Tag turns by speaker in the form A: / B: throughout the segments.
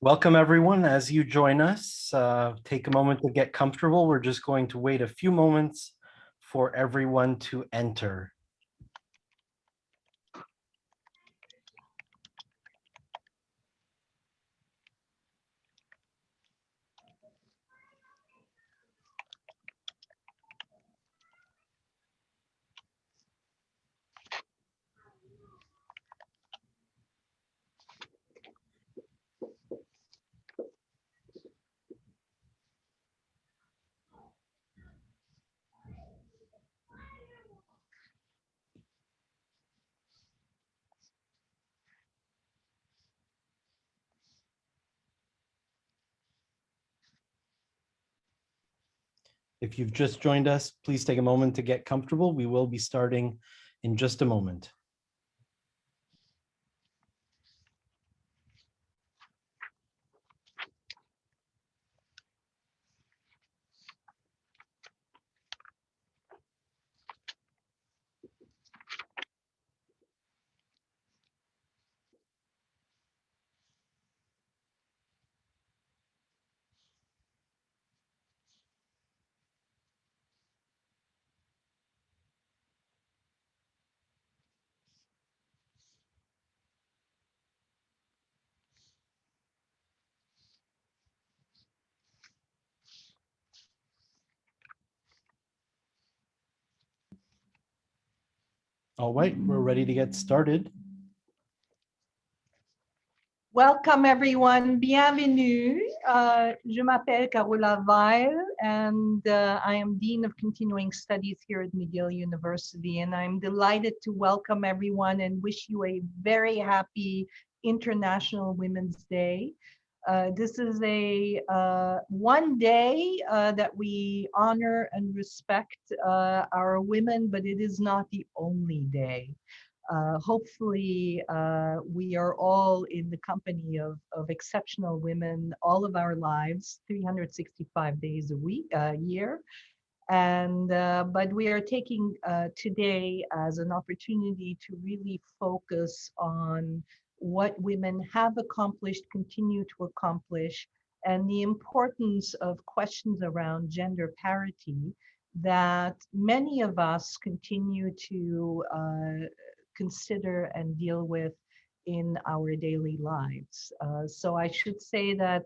A: Welcome, everyone. As you join us, take a moment to get comfortable. We're just going to wait a few moments for everyone to enter. If you've just joined us, please take a moment to get comfortable. We will be starting in just a moment. All right, we're ready to get started.
B: Welcome everyone, bienvenue. Je m'appelle Carola Weil and I am Dean of Continuing Studies here at McGill University, and I'm delighted to welcome everyone and wish you a very happy International Women's Day. This is a one day that we honor and respect our women, but it is not the only day. Hopefully, we are all in the company of exceptional women all of our lives, 365 days a year. And but we are taking today as an opportunity to really focus on what women have accomplished, continue to accomplish, and the importance of questions around gender parity that many of us continue to consider and deal with in our daily lives. So I should say that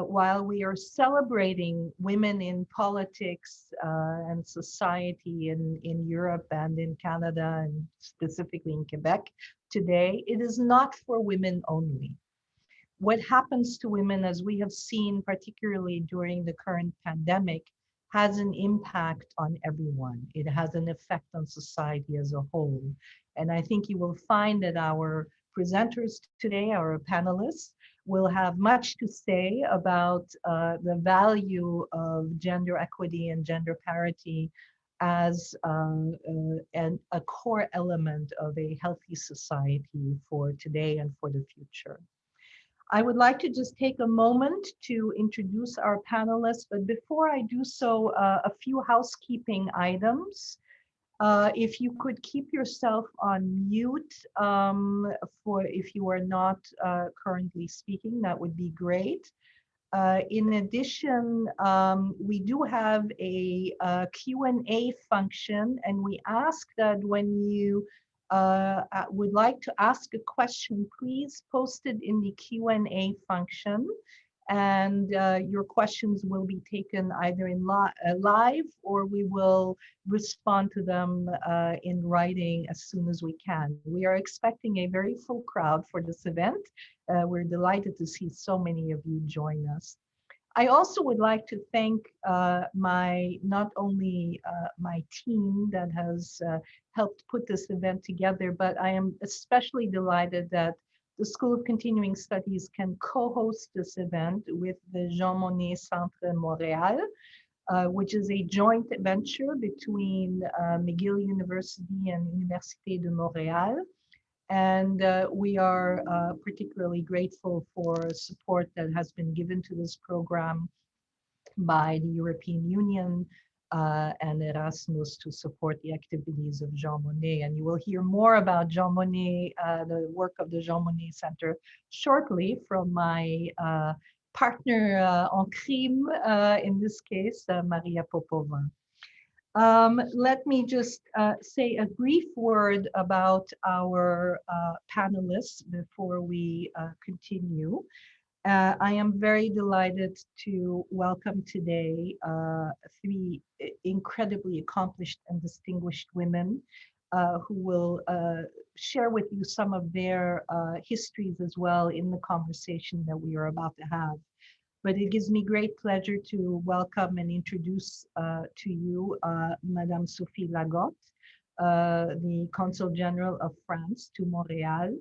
B: while we are celebrating women in politics and society in Europe and in Canada and specifically in Quebec today, it is not for women only. What happens to women, as we have seen, particularly during the current pandemic, has an impact on everyone. It has an effect on society as a whole. And I think you will find that our presenters today, our panelists, will have much to say about the value of gender equity and gender parity as a core element of a healthy society for today and for the future. I would like to just take a moment to introduce our panelists, but before I do so, a few housekeeping items. If you could keep yourself on mute for if you are not currently speaking, that would be great. In addition, we do have a Q&A function, and we ask that when you would like to ask a question, please post it in the Q&A function, and your questions will be taken either in live, or we will respond to them in writing as soon as we can. We are expecting a very full crowd for this event. We're delighted to see so many of you join us. I also would like to thank not only my team that has helped put this event together, but I am especially delighted that the School of Continuing Studies can co-host this event with the Jean Monnet Centre Montréal, which is a joint venture between McGill University and Université de Montréal. And we are particularly grateful for support that has been given to this program by the European Union, and Erasmus to support the activities of Jean Monnet. And you will hear more about Jean Monnet, the work of the Jean Monnet Center shortly from my partner en crime, in this case, Maria Popova. Let me just say a brief word about our panelists before we continue. I am very delighted to welcome today three incredibly accomplished and distinguished women who will share with you some of their histories as well in the conversation that we are about to have. But it gives me great pleasure to welcome and introduce to you Madame Sophie Lagotte, the Consul General of France to Montreal.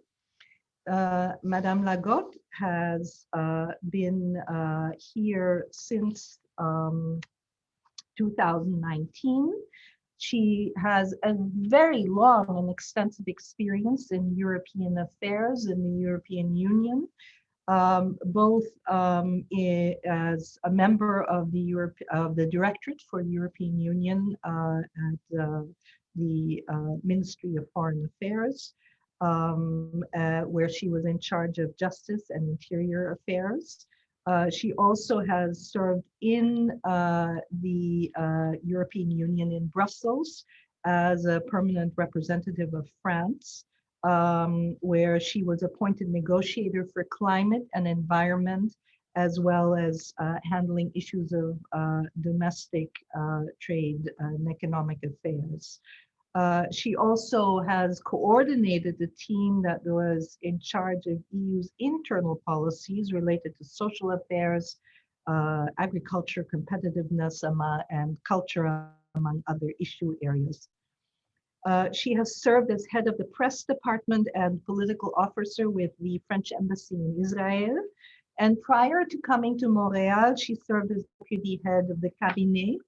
B: Madame Lagotte has been here since 2019. She has a very long and extensive experience in European affairs in the European Union, both as a member of the Directorate for the European Union at the Ministry of Foreign Affairs, where she was in charge of Justice and Interior Affairs. She also has served in the European Union in Brussels as a permanent representative of France, where she was appointed negotiator for climate and environment, as well as handling issues of domestic trade and economic affairs. She also has coordinated the team that was in charge of EU's internal policies related to social affairs, agriculture, competitiveness, and culture, among other issue areas. She has served as head of the press department and political officer with the French embassy in Israel. And prior to coming to Montreal, she served as deputy head of the cabinet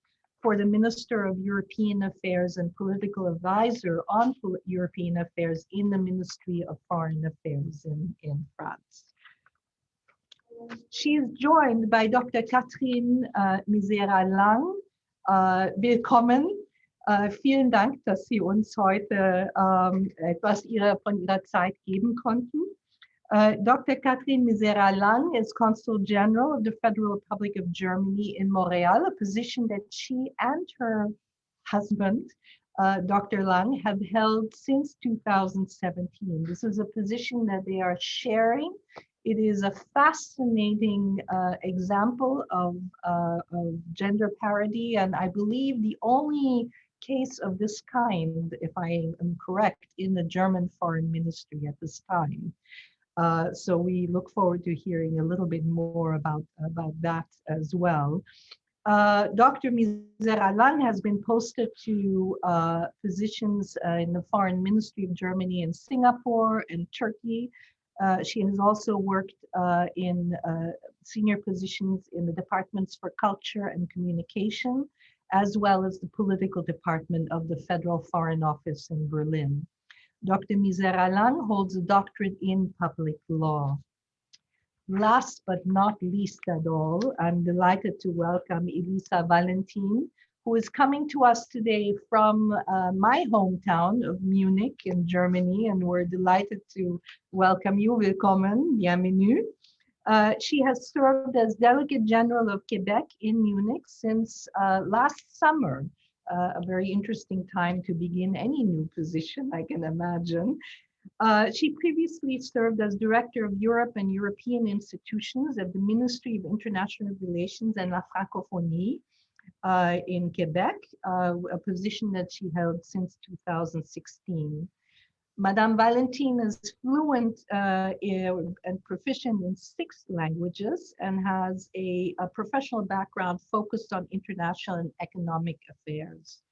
B: for the Minister of European Affairs and political advisor on European affairs in the Ministry of Foreign Affairs in France. She is joined by Dr. Catherine Misera-Lang. Willkommen. Vielen Dank, dass Sie uns heute etwas von Ihrer Zeit geben konnten. Dr. Catherine Misera-Lang is Consul General of the Federal Republic of Germany in Montreal, a position that she and her husband, Dr. Lang, have held since 2017. This is a position that they are sharing. It is a fascinating example of gender parity, and I believe the only case of this kind, if I am correct, in the German Foreign Ministry at this time. So we look forward to hearing a little bit more about that as well. Dr. Misera-Lang has been posted to positions in the Foreign Ministry of Germany in Singapore and Turkey. She has also worked in senior positions in the departments for culture and communication, as well as the political department of the Federal Foreign Office in Berlin. Dr. Misera-Lang holds a doctorate in public law. Last but not least at all, I'm delighted to welcome Elisa Valentin, who is coming to us today from my hometown of Munich in Germany, and we're delighted to welcome you. Willkommen, bienvenue. She has served as Delegate General of Quebec in Munich since last summer. A very interesting time to begin any new position, I can imagine. She previously served as Director of Europe and European Institutions at the Ministry of International Relations and La Francophonie in Quebec, a position that she held since 2016. Madame Valentin is fluent and proficient in 6 languages and has a professional background focused on international and economic affairs.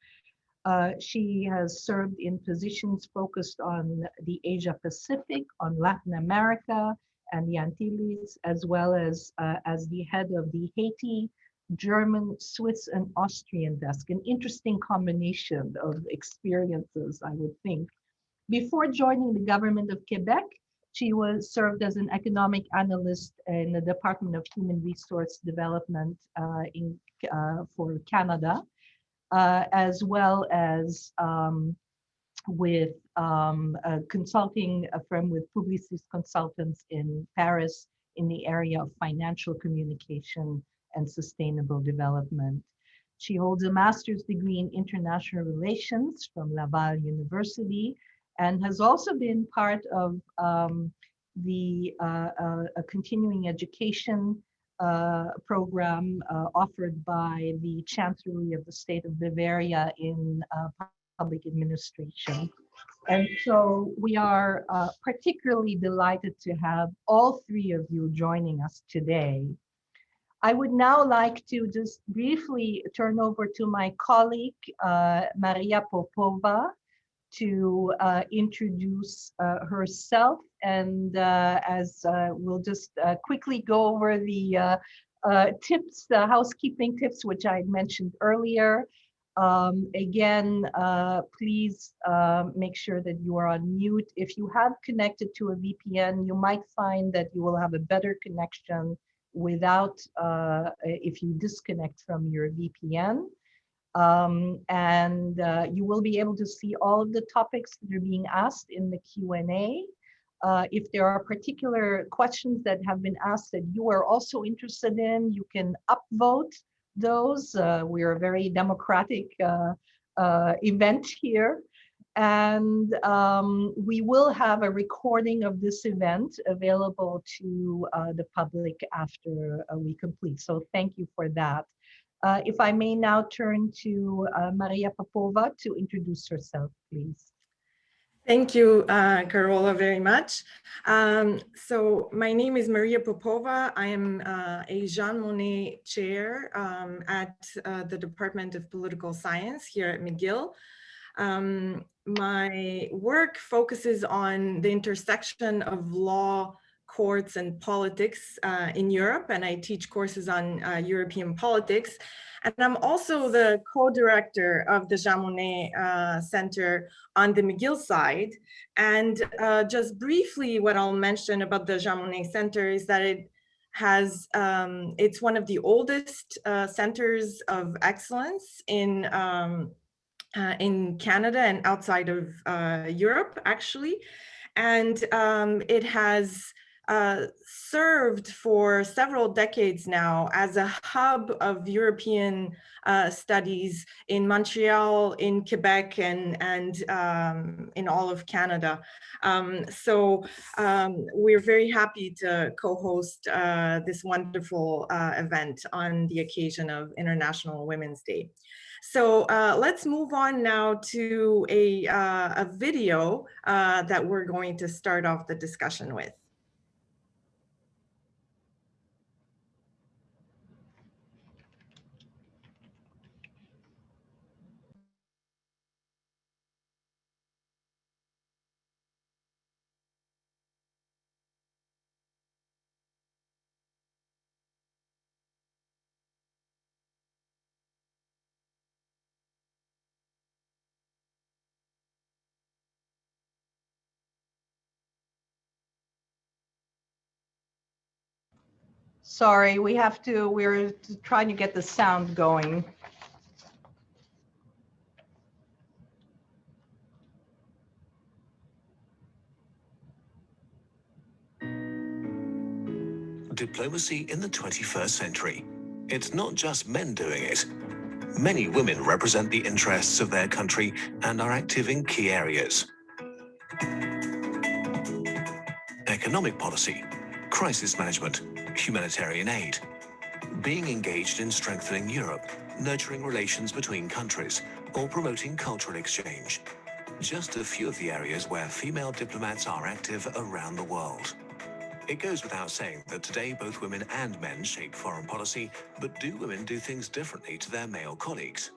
B: She has served in positions focused on the Asia Pacific, on Latin America and the Antilles, as well as the head of the Haiti, German, Swiss, and Austrian desk. An interesting combination of experiences, I would think. Before joining the government of Quebec, she served as an economic analyst in the Department of Human Resource Development for Canada. as well as with a consulting firm with Publicis Consultants in Paris in the area of financial communication and sustainable development. She holds a master's degree in international relations from Laval University and has also been part of the a continuing education program offered by the Chancellery of the State of Bavaria in public administration. And so we are particularly delighted to have all three of you joining us today. I would now like to just briefly turn over to my colleague, Maria Popova, to introduce herself. And as we'll just quickly go over the tips, the housekeeping tips, which I mentioned earlier. Again, please make sure that you are on mute. If you have connected to a VPN, you might find that you will have a better connection without, if you disconnect from your VPN. And you will be able to see all of the topics that are being asked in the Q&A. If there are particular questions that have been asked that you are also interested in, you can upvote those. We are a very democratic event here. And we will have a recording of this event available to the public after we complete. So thank you for that. If I may now turn to Maria Popova to introduce herself, please.
C: Thank you, Carola, very much. So my name is Maria Popova. I am a Jean Monnet chair at the Department of Political Science here at McGill. My work focuses on the intersection of law, courts, and politics in Europe, and I teach courses on European politics. And I'm also the co-director of the Jean Monnet Center on the McGill side. And just briefly, what I'll mention about the Jean Monnet Center is that it has, it's one of the oldest centers of excellence in Canada and outside of Europe, actually. And it has served for several decades now as a hub of European studies in Montreal, in Quebec, and in all of Canada. So we're very happy to co-host this wonderful event on the occasion of International Women's Day. So let's move on now to a video that we're going to start off the discussion with.
B: Sorry, we're trying to get the sound going.
D: Diplomacy in the 21st century. It's not just men doing it. Many women represent the interests of their country and are active in key areas. Economic policy, crisis management, humanitarian aid. Being engaged in strengthening Europe, nurturing relations between countries, or promoting cultural exchange. Just a few of the areas where female diplomats are active around the world. It goes without saying that today both women and men shape foreign policy, but do women do things differently to their male colleagues?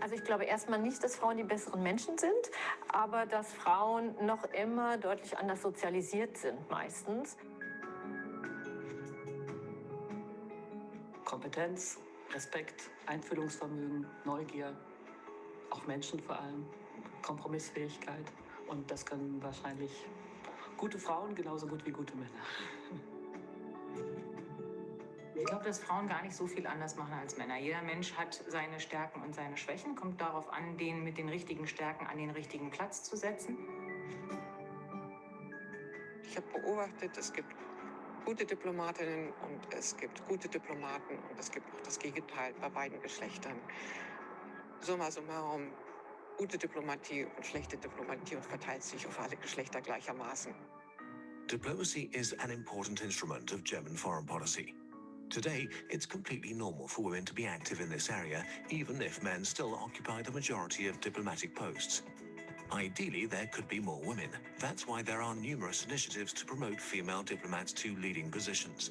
E: Also ich glaube erstmal nicht, dass Frauen die besseren Menschen sind, aber dass Frauen noch immer deutlich anders sozialisiert sind meistens.
F: Kompetenz, Respekt, Einfühlungsvermögen, Neugier, auch Menschen vor allem, Kompromissfähigkeit, und das können wahrscheinlich gute Frauen genauso gut wie gute Männer.
G: Ich glaube, dass Frauen gar nicht so viel anders machen als Männer. Jeder Mensch hat seine Stärken und seine Schwächen, kommt darauf an, den mit den richtigen Stärken an den richtigen Platz zu setzen.
H: Ich habe beobachtet, es gibt gute Diplomatinnen und es gibt gute Diplomaten und es gibt auch das Gegenteil bei beiden Geschlechtern. Summa summarum, gute Diplomatie und schlechte Diplomatie und verteilt sich auf alle Geschlechter gleichermaßen.
D: Diplomacy is an important instrument of German foreign policy. Today, it's completely normal for women to be active in this area, even if men still occupy the majority of diplomatic posts. Ideally, there could be more women. That's why there are numerous initiatives to promote female diplomats to leading positions.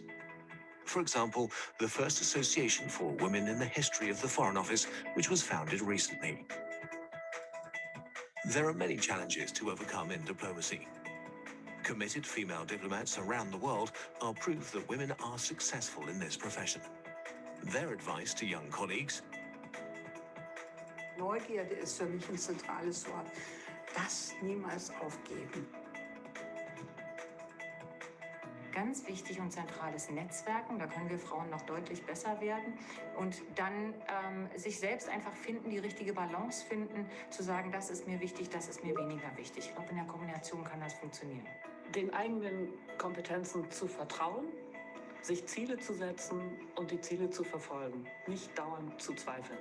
D: For example, the first association for women in the history of the Foreign Office, which was founded recently. There are many challenges to overcome in diplomacy. Committed female diplomats around the world are proof that women are successful in this profession. Their advice to young colleagues:
I: Neugierde ist für mich ein zentrales Wort. Das niemals aufgeben.
G: Ganz wichtig und zentrales Netzwerken, da können wir Frauen noch deutlich besser werden und dann sich selbst einfach finden, die richtige Balance finden, zu sagen, das ist mir wichtig, das ist mir weniger wichtig. Ich glaube, in der Kombination kann das funktionieren.
F: Den eigenen Kompetenzen zu vertrauen, sich Ziele zu setzen und die Ziele zu verfolgen, nicht dauernd zu zweifeln.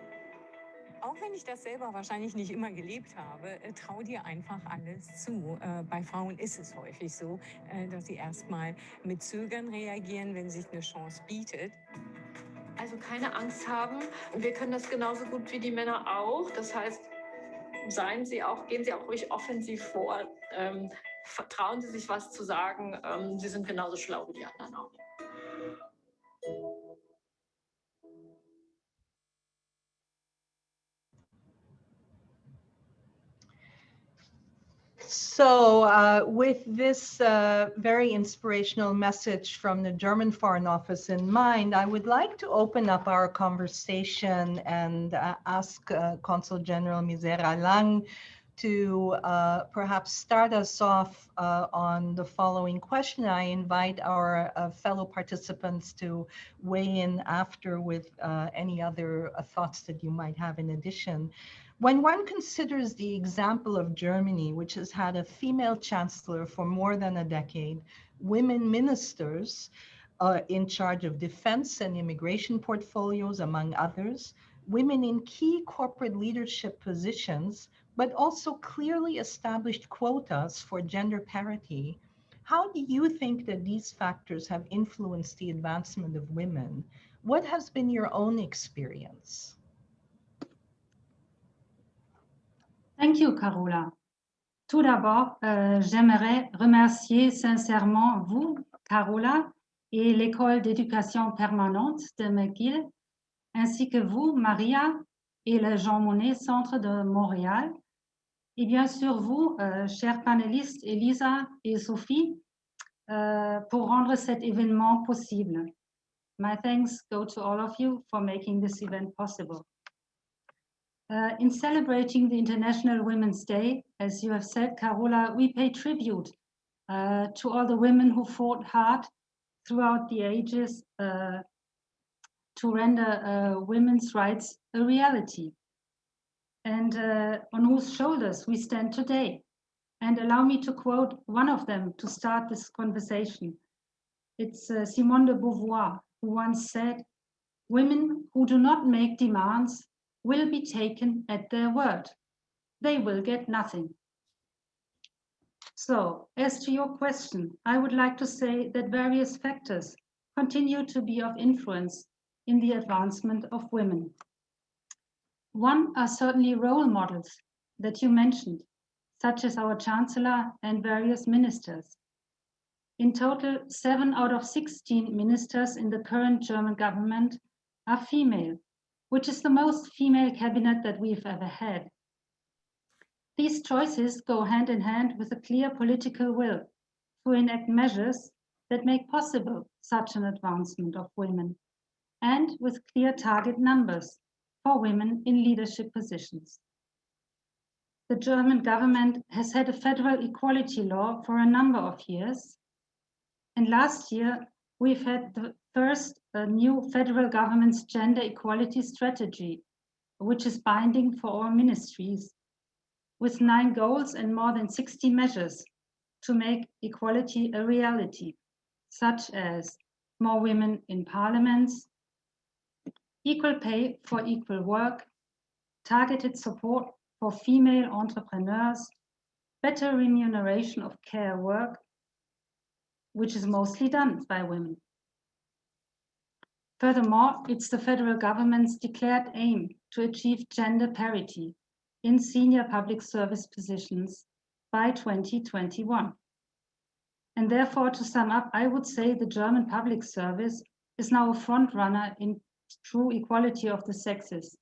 J: Auch wenn ich das selber wahrscheinlich nicht immer gelebt habe, trau dir einfach alles zu. Bei Frauen ist es häufig so, dass sie erstmal mit Zögern reagieren, wenn sich eine Chance bietet.
E: Also keine Angst haben. Wir können das genauso gut wie die Männer auch. Das heißt, gehen Sie auch ruhig offensiv vor. Vertrauen Sie sich, was zu sagen. Sie sind genauso schlau wie die anderen auch.
B: So with this very inspirational message from the German Foreign Office in mind, I would like to open up our conversation and ask Consul General Misera Lang to perhaps start us off on the following question. I invite our fellow participants to weigh in after with any other thoughts that you might have in addition. When one considers the example of Germany, which has had a female chancellor for more than a decade, women ministers in charge of defense and immigration portfolios, among others, women in key corporate leadership positions, but also clearly established quotas for gender parity, how do you think that these factors have influenced the advancement of women? What has been your own experience?
K: Thank you, Carola. Tout d'abord, j'aimerais remercier sincèrement vous, Carola, et l'École d'éducation permanente de McGill, ainsi que vous, Maria, et le Jean Monnet Centre de Montréal, et bien sûr vous, chers panélistes, Elisa et Sophie, pour rendre cet événement possible. My thanks go to all of you for making this event possible. In celebrating the International Women's Day, as you have said, Carola, we pay tribute to all the women who fought hard throughout the ages to render women's rights a reality, and on whose shoulders we stand today. And allow me to quote one of them to start this conversation. It's Simone de Beauvoir, who once said, "Women who do not make demands will be taken at their word. They will get nothing." So, as to your question, I would like to say that various factors continue to be of influence in the advancement of women. One are certainly role models that you mentioned, such as our Chancellor and various ministers. In total, 7 out of 16 ministers in the current German government are female, which is the most female cabinet that we've ever had. These choices go hand in hand with a clear political will to enact measures that make possible such an advancement of women, and with clear target numbers for women in leadership positions. The German government has had a federal equality law for a number of years, and last year we've had the first new federal government's gender equality strategy, which is binding for all ministries, with 9 goals and more than 60 measures to make equality a reality, such as more women in parliaments, equal pay for equal work, targeted support for female entrepreneurs, better remuneration of care work, which is mostly done by women. Furthermore, it's the federal government's declared aim to achieve gender parity in senior public service positions by 2021. And therefore, to sum up, I would say the German public service is now a front runner in true equality of the sexes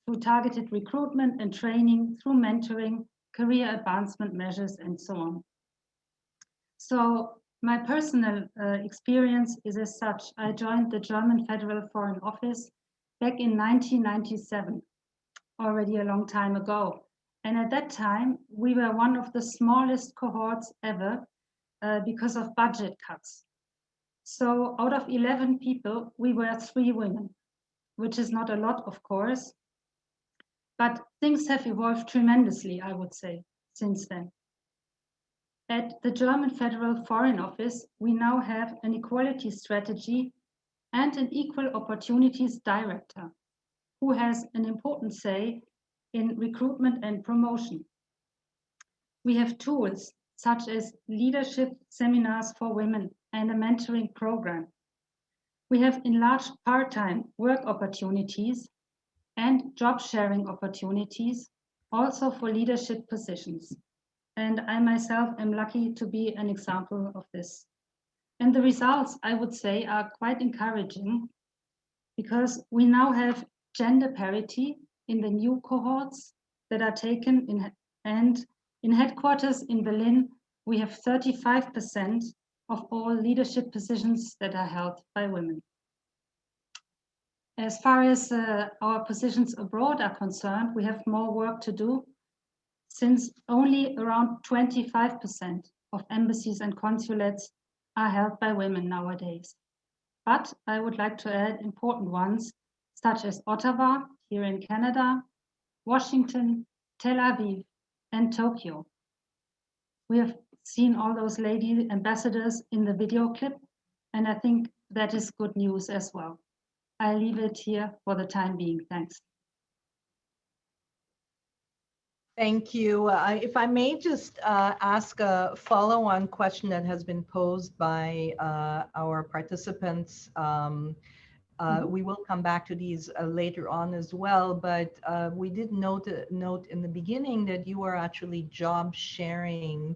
K: through targeted recruitment and training, through mentoring, career advancement measures, and so on. So my personal experience is as such. I joined the German Federal Foreign Office back in 1997, already a long time ago. And at that time, we were one of the smallest cohorts ever because of budget cuts. So out of 11 people, we were 3 women, which is not a lot, of course, but things have evolved tremendously, I would say, since then. At the German Federal Foreign Office, we now have an equality strategy and an equal opportunities director who has an important say in recruitment and promotion. We have tools such as leadership seminars for women and a mentoring program. We have enlarged part-time work opportunities and job sharing opportunities, also for leadership positions. And I myself am lucky to be an example of this. And the results, I would say, are quite encouraging because we now have gender parity in the new cohorts that are taken in, and in headquarters in Berlin, we have 35% of all leadership positions that are held by women. As far as our positions abroad are concerned, we have more work to do, since only around 25% of embassies and consulates are held by women nowadays. But I would like to add important ones, such as Ottawa, here in Canada, Washington, Tel Aviv, and Tokyo. We have seen all those lady ambassadors in the video clip, and I think that is good news as well. I leave it here for the time being. Thanks.
B: Thank you. If I may just ask a follow-on question that has been posed by our participants. We will come back to these later on as well, but we did note in the beginning that you are actually job sharing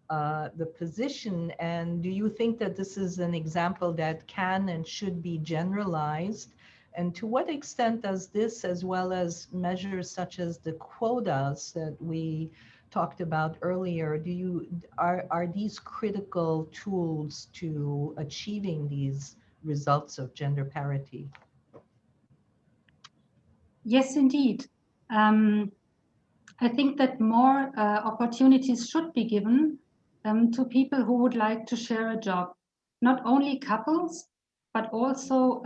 B: the position. And do you think that this is an example that can and should be generalized? And to what extent does this, as well as measures such as the quotas that we talked about earlier, are these critical tools to achieving these results of gender parity?
K: Yes, indeed. I think that more opportunities should be given to people who would like to share a job. Not only couples, but also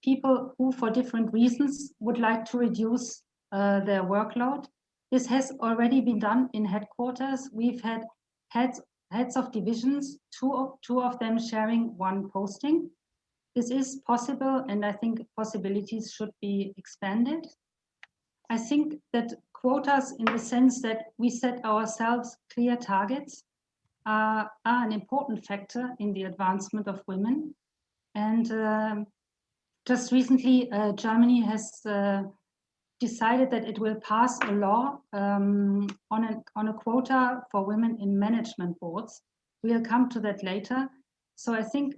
K: people who, for different reasons, would like to reduce their workload. This has already been done in headquarters. We've had heads of divisions, two of them sharing one posting. This is possible, and I think possibilities should be expanded. I think that quotas, in the sense that we set ourselves clear targets, are an important factor in the advancement of women. And just recently, Germany has decided that it will pass a law on a quota for women in management boards. We'll come to that later. So I think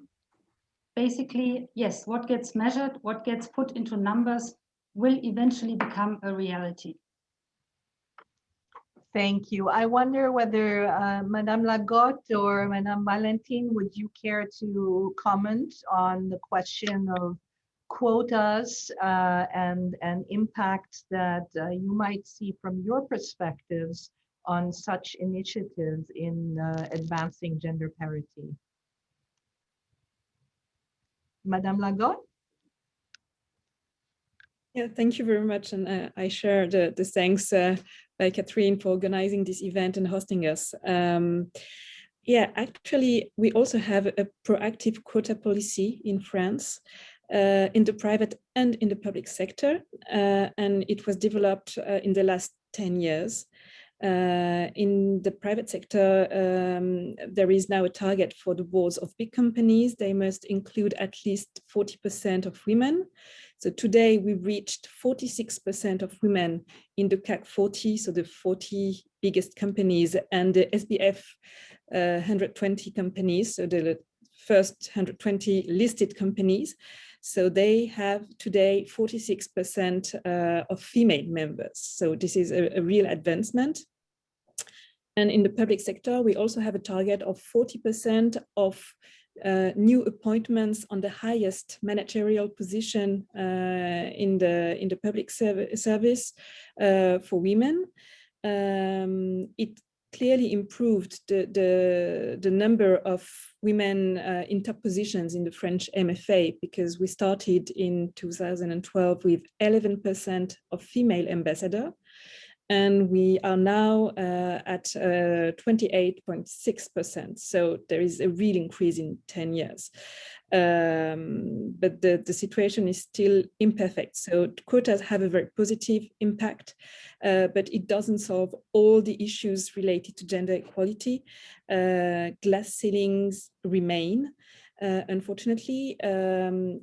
K: basically, yes, what gets measured, what gets put into numbers will eventually become a reality.
B: Thank you. I wonder whether Madame Lagotte or Madame Valentine, would you care to comment on the question of quotas and impact that you might see from your perspectives on such initiatives in advancing gender parity? Madame Lagotte?
L: Yeah, thank you very much. And I share the thanks by Catherine for organizing this event and hosting us. Yeah, actually, we also have a proactive quota policy in France, in the private and in the public sector. And it was developed in the last 10 years. In the private sector, there is now a target for the boards of big companies. They must include at least 40% of women. So today we reached 46% of women in the CAC 40, so the 40 biggest companies, and the SBF 120 companies, so the first 120 listed companies. So they have today 46% of female members. So this is a real advancement. And in the public sector, we also have a target of 40% of new appointments on the highest managerial position in the public service for women. It clearly improved the number of women in top positions in the French MFA, because we started in 2012 with 11% of female ambassadors. And we are now at 28.6%. So there is a real increase in 10 years. But the situation is still imperfect. So quotas have a very positive impact, but it doesn't solve all the issues related to gender equality. Glass ceilings remain. Unfortunately,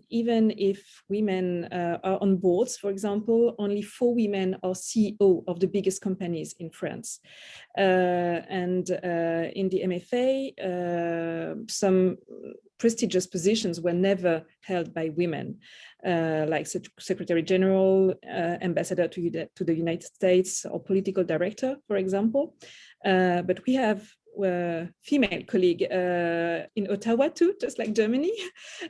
L: even if women are on boards, for example, only 4 women are CEO of the biggest companies in France. And in the MFA, some prestigious positions were never held by women, like Secretary General, Ambassador to the United States, or Political Director, for example. But we have female colleague in Ottawa too, just like Germany,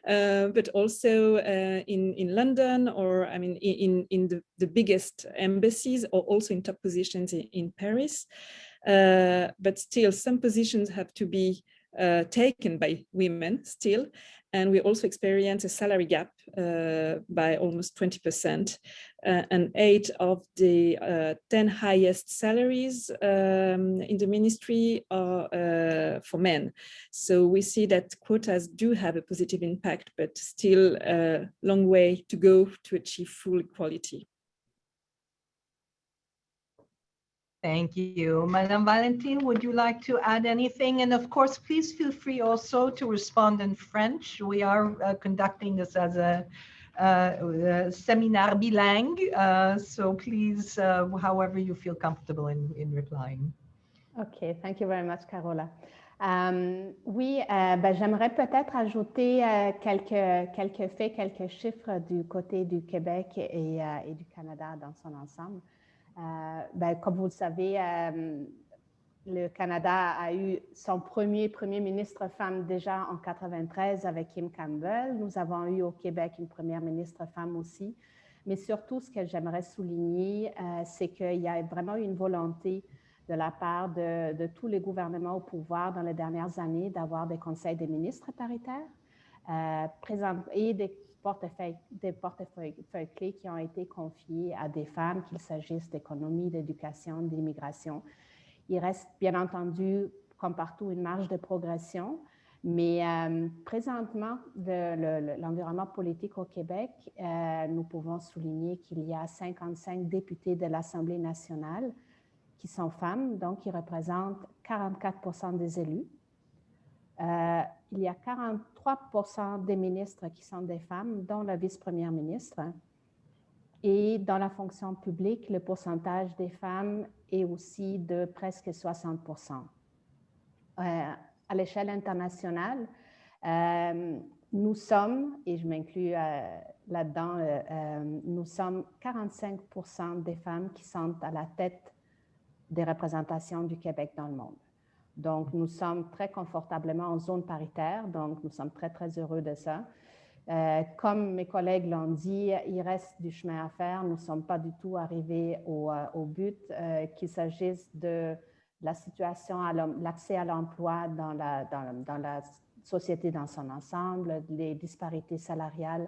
L: but also in London, or I mean in the biggest embassies, or also in top positions in Paris. But still, some positions have to be taken by women still. And we also experience a salary gap by almost 20%. And 8 of the 10 highest salaries in the ministry are for men. So we see that quotas do have a positive impact, but still a long way to go to achieve full equality.
B: Thank you. Madame Valentine, would you like to add anything? And of course, please feel free also to respond in French. We are conducting this as a seminar bilingue, so please, however you feel comfortable in replying.
M: OK, thank you very much, Carola. Oui, j'aimerais peut-être ajouter quelques faits, quelques chiffres du côté du Québec et du Canada dans son ensemble. Comme vous le savez, le Canada a eu son premier ministre femme déjà en 1993 avec Kim Campbell. Nous avons eu au Québec une première ministre femme aussi. Mais surtout, ce que j'aimerais souligner, c'est qu'il y a vraiment une volonté de la part de tous les gouvernements au pouvoir dans les dernières années d'avoir des conseils des ministres paritaires et des portefeuilles clés qui ont été confiés à des femmes, qu'il s'agisse d'économie, d'éducation, d'immigration. Il reste bien entendu, comme partout, une marge de progression, mais présentement, l'environnement politique au Québec, nous pouvons souligner qu'il y a 55 députés de l'Assemblée nationale qui sont femmes, donc qui représentent 44% des élus. Il y a 43% des ministres qui sont des femmes, dont la vice-première ministre. Et dans la fonction publique, le pourcentage des femmes est aussi de presque 60%. À l'échelle internationale, nous sommes, et je m'inclus là-dedans, nous sommes 45% des femmes qui sont à la tête des représentations du Québec dans le monde. Donc, nous sommes très confortablement en zone paritaire, donc nous sommes très, très heureux de ça. Comme mes collègues l'ont dit, il reste du chemin à faire. Nous ne sommes pas du tout arrivés au but, qu'il s'agisse de la situation, l'accès à l'emploi dans la société dans son ensemble, les disparités salariales.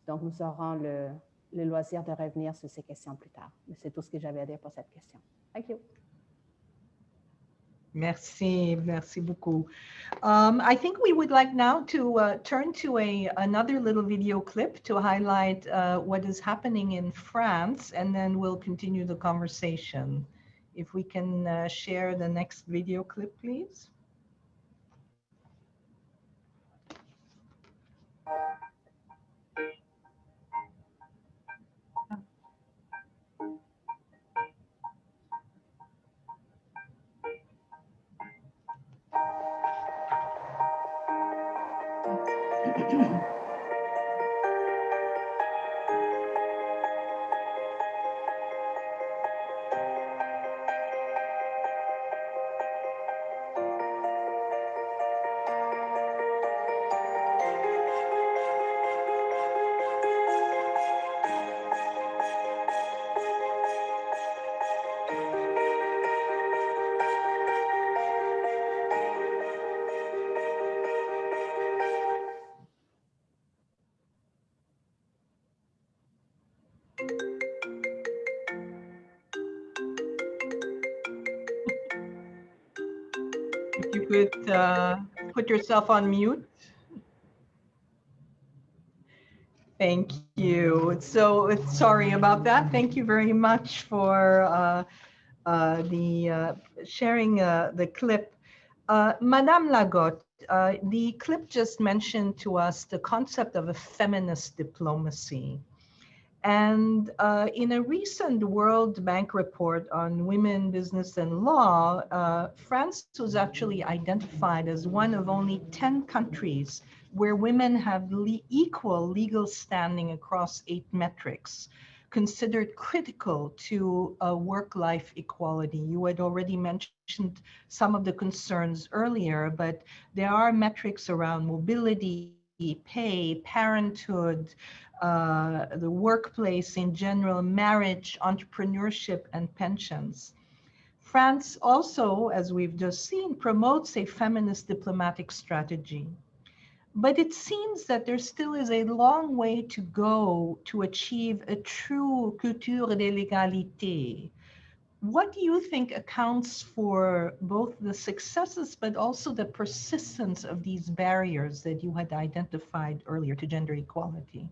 M: Donc, nous aurons le loisir de revenir sur ces questions plus tard. Mais c'est tout ce que j'avais à dire pour cette question. Thank you.
B: Merci, merci beaucoup. I think we would like now to turn to another little video clip to highlight what is happening in France, and then we'll continue the conversation. If we can share the next video clip, please. If you could put yourself on mute. Thank you. So sorry about that. Thank you very much for sharing the clip. Madame Lagotte, the clip just mentioned to us the concept of a feminist diplomacy. And in a recent World Bank report on women, business, and law, France was actually identified as one of only 10 countries where women have equal legal standing across 8 metrics, considered critical to work-life equality. You had already mentioned some of the concerns earlier, but there are metrics around mobility, pay, parenthood, the workplace in general, marriage, entrepreneurship, and pensions. France also, as we've just seen, promotes a feminist diplomatic strategy. But it seems that there still is a long way to go to achieve a true culture de l'égalité. What do you think accounts for both the successes but also the persistence of these barriers that you had identified earlier to gender equality?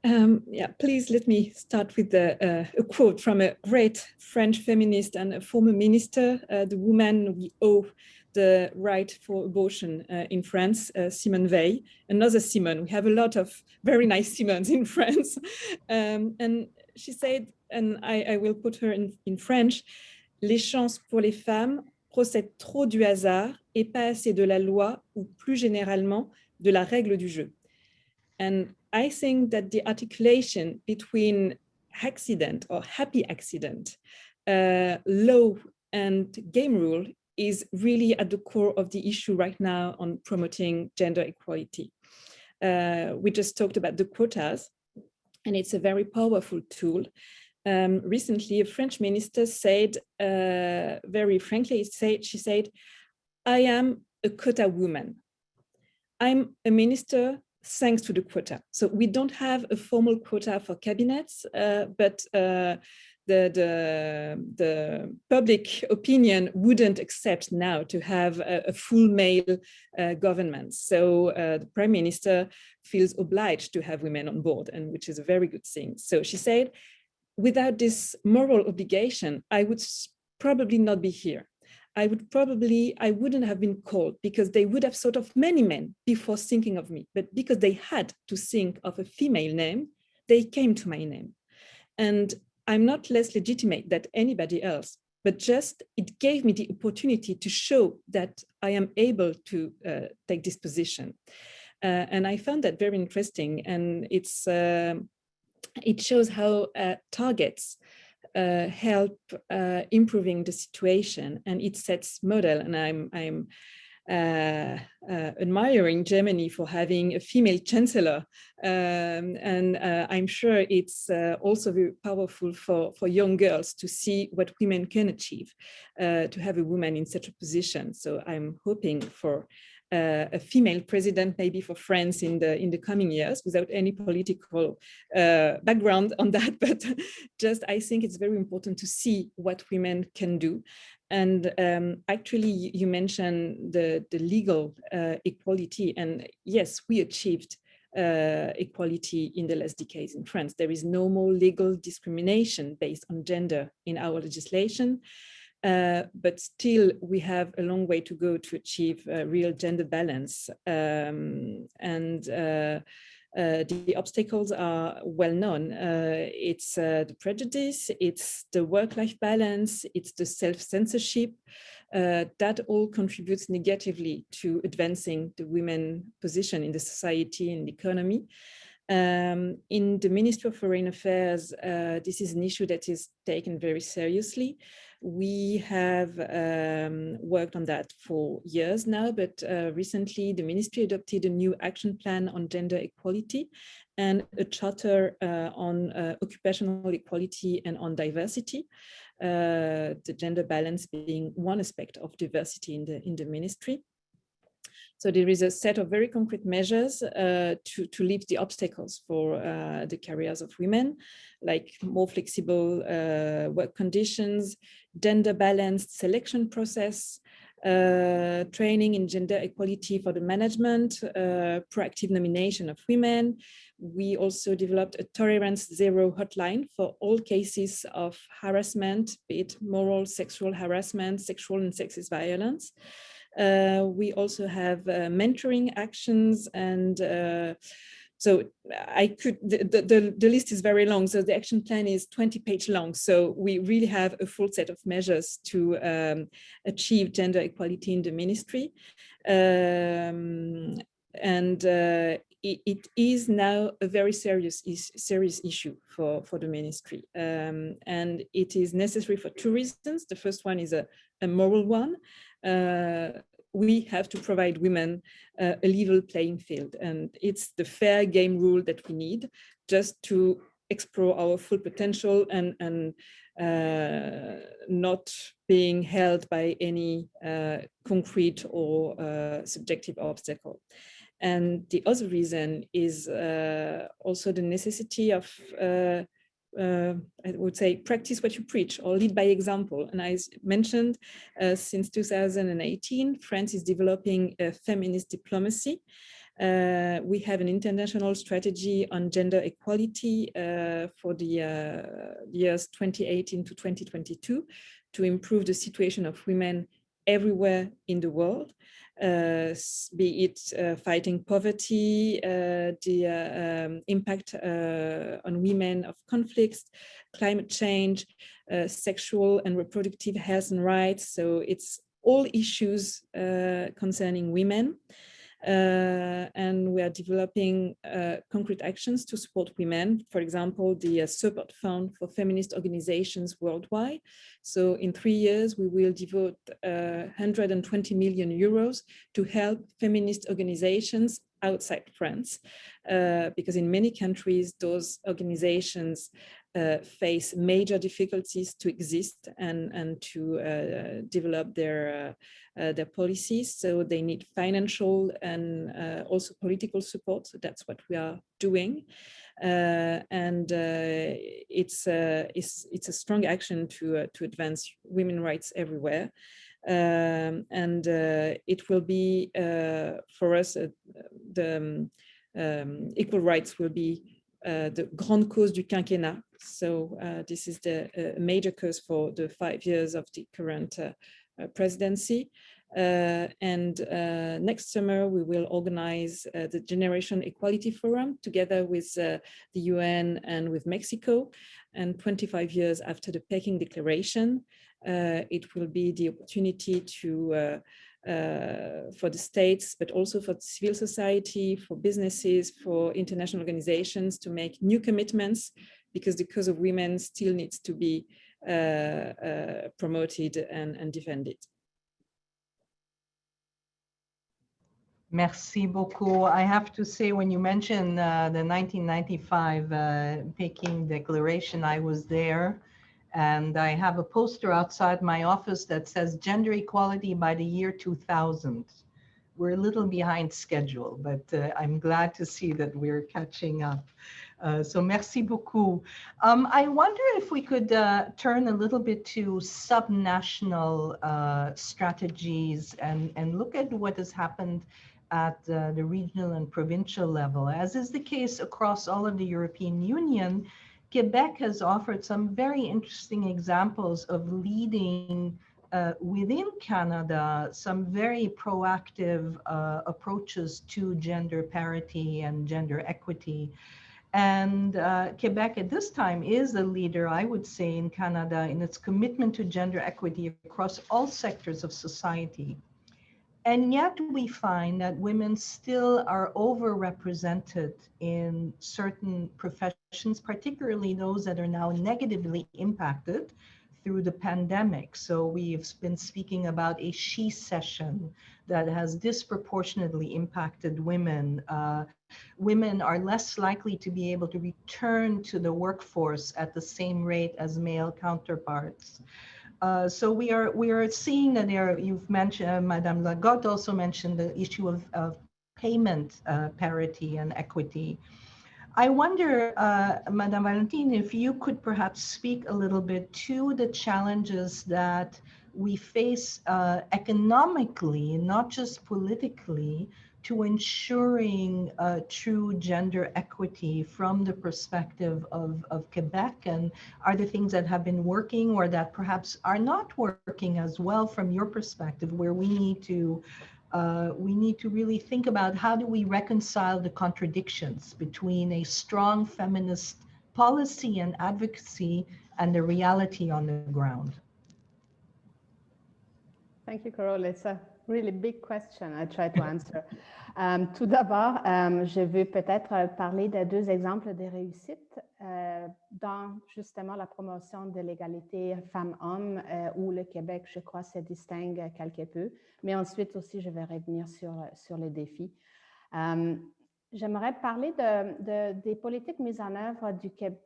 L: Yeah, please let me start with a quote from a great French feminist and a former minister, the woman we owe the right for abortion in France, Simone Veil, another Simone. We have a lot of very nice Simones in France. And she said, and I will put her in French, les chances pour les femmes procèdent trop du hasard et pas assez de la loi ou plus généralement de la règle du jeu. And I think that the articulation between accident or happy accident, law and game rule is really at the core of the issue right now on promoting gender equality. We just talked about the quotas, and it's a very powerful tool. Recently, a French minister said, very frankly, she said, I am a quota woman. I'm a minister thanks to the quota. So we don't have a formal quota for cabinets, but the public opinion wouldn't accept now to have a full male government. So the prime minister feels obliged to have women on board, and which is a very good thing. So she said, without this moral obligation, I would probably not be here. I wouldn't have been called because they would have thought of many men before thinking of me. But because they had to think of a female name, they came to my name. And I'm not less legitimate than anybody else, but just it gave me the opportunity to show that I am able to take this position. And I found that very interesting. And it shows how targets help improving the situation, and it sets model. And admiring Germany for having a female chancellor. And I'm sure it's also very powerful for young girls to see what women can achieve, to have a woman in such a position. So I'm hoping for a female president, maybe for France in the coming years, without any political background on that. But just, I think it's very important to see what women can do. And actually, you mentioned the legal equality. And yes, we achieved equality in the last decades in France. There is no more legal discrimination based on gender in our legislation. But still, we have a long way to go to achieve real gender balance. The obstacles are well known. It's the prejudice, it's the work-life balance, it's the self-censorship. That all contributes negatively to advancing the women's position in the society and the economy. In the Ministry of Foreign Affairs, this is an issue that is taken very seriously. We have worked on that for years now, but recently the ministry adopted a new action plan on gender equality and a charter on occupational equality and on diversity, the gender balance being one aspect of diversity in the ministry. So there is a set of very concrete measures to lift the obstacles for the careers of women, like more flexible work conditions, gender balanced selection process, training in gender equality for the management, proactive nomination of women. We also developed a tolerance zero hotline for all cases of harassment, be it moral, sexual harassment, sexual and sexist violence. We also have mentoring actions, and so I could, the list is very long. So the action plan is 20-page long. So we really have a full set of measures to achieve gender equality in the ministry. It is now a very serious issue for the ministry. And it is necessary for two reasons. The first one is a moral one. We have to provide women a level playing field, and it's the fair game rule that we need just to explore our full potential and not being held by any concrete or subjective obstacle. And the other reason is also the necessity of I would say, practice what you preach or lead by example. And I mentioned since 2018, France is developing a feminist diplomacy. We have an international strategy on gender equality for the years 2018 to 2022 to improve the situation of women everywhere in the world. Be it fighting poverty, the impact on women of conflicts, climate change, sexual and reproductive health and rights. So it's all issues concerning women. And we are developing concrete actions to support women. For example, the support fund for feminist organizations worldwide. So in 3 years, we will devote 120 million euros to help feminist organizations outside France, because in many countries, those organizations face major difficulties to exist and to develop their policies. So they need financial and also political support. So that's what we are doing. It's a strong action to advance women's rights everywhere. It will be for us, the equal rights will be the grande cause du quinquennat. So this is the major cause for the 5 years of the current presidency. Next summer, we will organize the Generation Equality Forum together with the UN and with Mexico. And 25 years after the Peking Declaration, it will be the opportunity to for the states, but also for civil society, for businesses, for international organizations to make new commitments, because the cause of women still needs to be promoted and defended.
B: Merci beaucoup. I have to say, when you mentioned the 1995 Peking Declaration, I was there, and I have a poster outside my office that says gender equality by the year 2000. We're a little behind schedule, but I'm glad to see that we're catching up. So merci beaucoup. I wonder if we could turn a little bit to subnational strategies and look at what has happened at the regional and provincial level. As is the case across all of the European Union, Quebec has offered some very interesting examples of leading within Canada some very proactive approaches to gender parity and gender equity. And Quebec at this time is a leader, I would say, in Canada in its commitment to gender equity across all sectors of society. And yet we find that women still are overrepresented in certain professions, particularly those that are now negatively impacted through the pandemic. So we've been speaking about a she session that has disproportionately impacted women. Women are less likely to be able to return to the workforce at the same rate as male counterparts. So we are seeing that there, you've mentioned, Madame Lagotte also mentioned the issue of payment parity and equity. I wonder, Madame Valentine, if you could perhaps speak a little bit to the challenges that we face economically, not just politically, to ensuring true gender equity from the perspective of Quebec, and are there things that have been working or that perhaps are not working as well from your perspective, where we need to really think about how do we reconcile the contradictions between a strong feminist policy and advocacy and the reality on the ground?
M: Thank you, Carol. It's a really big question. I try to answer. Tout d'abord, je veux peut-être parler de deux exemples de réussite dans justement la promotion de l'égalité femmes-hommes où le Québec, je crois, se distingue quelque peu. Mais ensuite aussi, je vais revenir sur les défis. J'aimerais parler des politiques mises en œuvre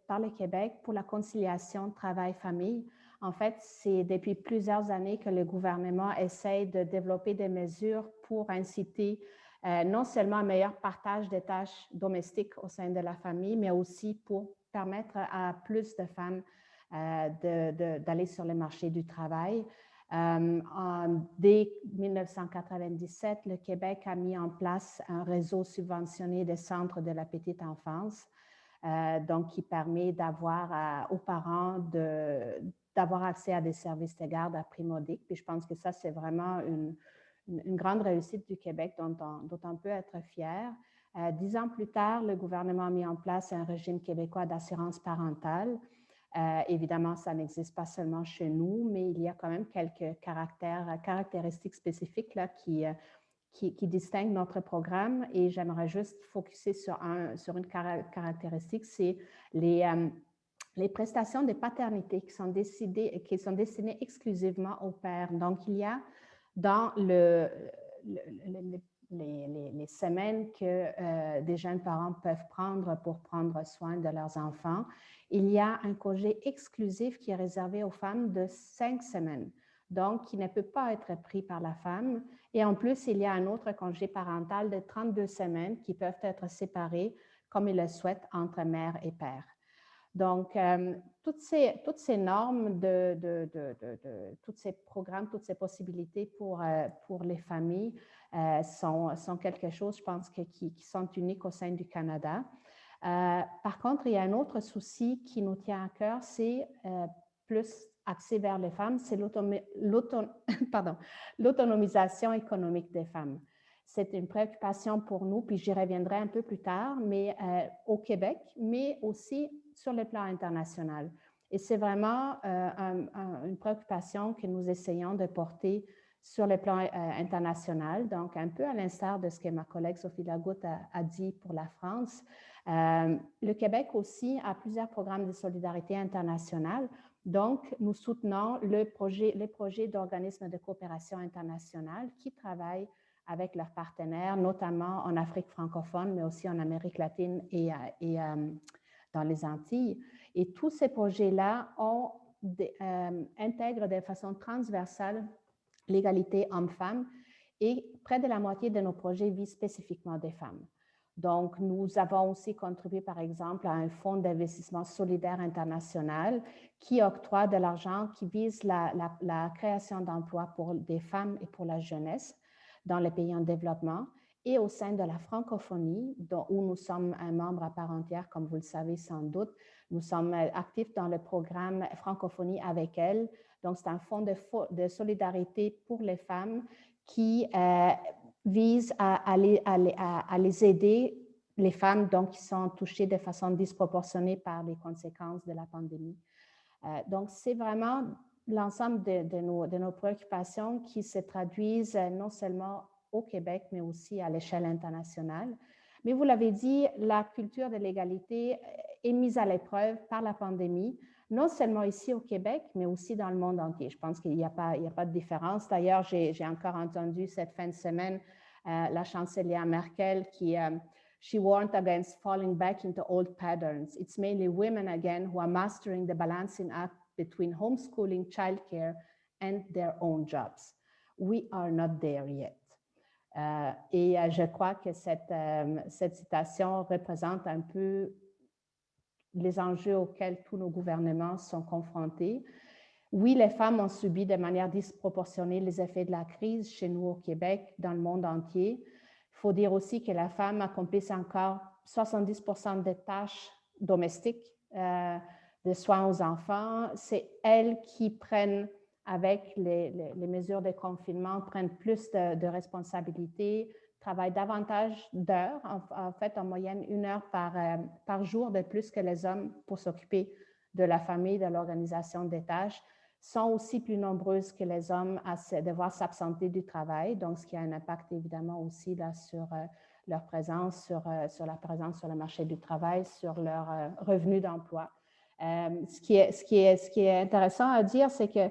M: par le Québec pour la conciliation travail-famille. En fait, c'est depuis plusieurs années que le gouvernement essaie de développer des mesures pour inciter non seulement un meilleur partage des tâches domestiques au sein de la famille, mais aussi pour permettre à plus de femmes d'aller sur le marché du travail. Dès 1997, le Québec a mis en place un réseau subventionné des centres de la petite enfance, donc qui permet d'avoir aux parents d'avoir accès à des services de garde à prix modique. Puis je pense que ça, c'est vraiment une grande réussite du Québec dont on peut être fier. 10 ans plus tard, le gouvernement a mis en place un régime québécois d'assurance parentale. Évidemment, ça n'existe pas seulement chez nous, mais il y a quand même quelques caractéristiques spécifiques là, qui distinguent notre programme. Et j'aimerais juste focuser sur une caractéristique, c'est les prestations de paternité qui sont destinées exclusivement aux pères. Donc, il y a dans les semaines que des jeunes parents peuvent prendre pour prendre soin de leurs enfants, il y a un congé exclusif qui est réservé aux femmes de 5 semaines, donc qui ne peut pas être pris par la femme. Et en plus, il y a un autre congé parental de 32 semaines qui peuvent être séparés comme ils le souhaitent entre mère et père. Donc, toutes ces normes, tous ces programmes, toutes ces possibilités pour les familles sont quelque chose, je pense, qui sont uniques au sein du Canada. Par contre, il y a un autre souci qui nous tient à cœur, c'est plus axé vers les femmes, c'est l'autonomisation économique des femmes. C'est une préoccupation pour nous, puis j'y reviendrai un peu plus tard, mais au Québec, mais aussi sur le plan international. Et c'est vraiment une préoccupation que nous essayons de porter sur le plan international, donc un peu à l'instar de ce que ma collègue Sophie Lagotte a dit pour la France. Le Québec aussi a plusieurs programmes de solidarité internationale, donc nous soutenons les projets d'organismes de coopération internationale qui travaillent avec leurs partenaires, notamment en Afrique francophone, mais aussi en Amérique latine et dans les Antilles. Et tous ces projets-là intègrent de façon transversale l'égalité homme-femme et près de la moitié de nos projets visent spécifiquement des femmes. Donc, nous avons aussi contribué, par exemple, à un fonds d'investissement solidaire international qui octroie de l'argent qui vise la création d'emplois pour des femmes et pour la jeunesse dans les pays en développement et au sein de la francophonie, où nous sommes un membre à part entière, comme vous le savez sans doute. Nous sommes actifs dans le programme Francophonie avec elle. Donc, c'est un fonds de solidarité pour les femmes qui vise à les aider, les femmes donc, qui sont touchées de façon disproportionnée par les conséquences de la pandémie. Donc, c'est vraiment l'ensemble de nos préoccupations qui se traduisent non seulement au Québec, mais aussi à l'échelle internationale. Mais vous l'avez dit, la culture de l'égalité est mise à l'épreuve par la pandémie, non seulement ici au Québec, mais aussi dans le monde entier. Je pense qu'il n'y a pas de différence. D'ailleurs, j'ai encore entendu cette fin de semaine la chancelière Merkel qui she warned against falling back into old patterns. It's mainly women again who are mastering the balancing act between homeschooling, childcare, and their own jobs. We are not there yet. Et je crois que cette citation représente un peu les enjeux auxquels tous nos gouvernements sont confrontés. Oui, les femmes ont subi de manière disproportionnée les effets de la crise chez nous au Québec, dans le monde entier. Il faut dire aussi que la femme accomplit encore 70% des tâches domestiques, de soins aux enfants. C'est elles qui prennent, avec les mesures de confinement, prennent plus de responsabilités, travaillent davantage d'heures, en fait en moyenne 1 heure par jour de plus que les hommes pour s'occuper de la famille, de l'organisation des tâches, sont aussi plus nombreuses que les hommes à devoir s'absenter du travail, donc ce qui a un impact évidemment aussi là, sur leur présence, sur la présence sur le marché du travail, sur leur revenu d'emploi. Ce qui est intéressant à dire, c'est que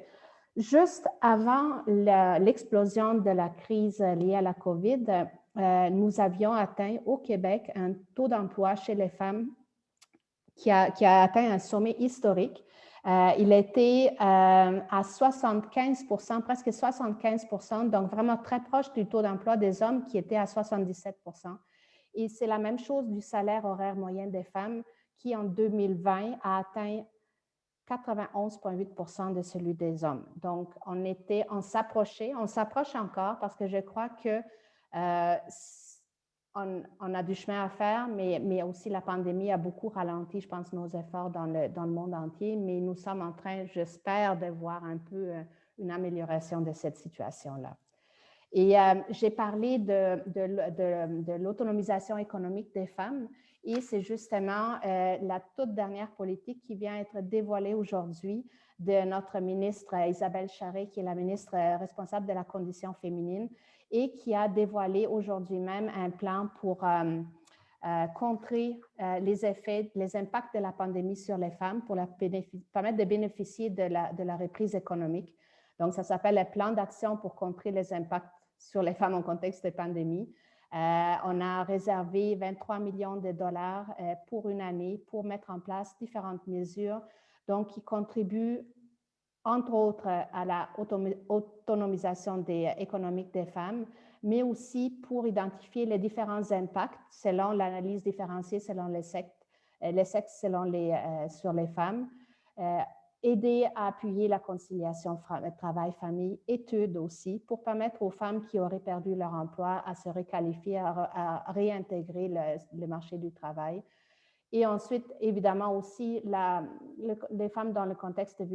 M: juste avant l'explosion de la crise liée à la COVID, nous avions atteint au Québec un taux d'emploi chez les femmes qui a atteint un sommet historique. Il était à 75%, presque 75%, donc vraiment très proche du taux d'emploi des hommes qui était à 77%. Et c'est la même chose du salaire horaire moyen des femmes qui, en 2020, a atteint 91,8% de celui des hommes. Donc, on s'approche encore parce que je crois que on a du chemin à faire, mais aussi la pandémie a beaucoup ralenti, je pense, nos efforts dans le monde entier, mais nous sommes en train, j'espère, de voir un peu une amélioration de cette situation-là. Et j'ai parlé de l'autonomisation économique des femmes et c'est justement la toute dernière politique qui vient être dévoilée aujourd'hui de notre ministre Isabelle Charest, qui est la ministre responsable de la condition féminine et qui a dévoilé aujourd'hui même un plan pour contrer les impacts de la pandémie sur les femmes pour leur permettre de bénéficier de la reprise économique. Donc, ça s'appelle le plan d'action pour contrer les impacts sur les femmes en contexte de pandémie. On a réservé 23 millions de dollars pour une année pour mettre en place différentes mesures donc, qui contribuent, entre autres, à la autonomisation économique des femmes, mais aussi pour identifier les différents impacts selon l'analyse différenciée selon les sexes sur les femmes, aider à appuyer la conciliation travail-famille, études aussi, pour permettre aux femmes qui auraient perdu leur emploi à se requalifier, à réintégrer le marché du travail. Et ensuite, évidemment aussi, les femmes dans le contexte de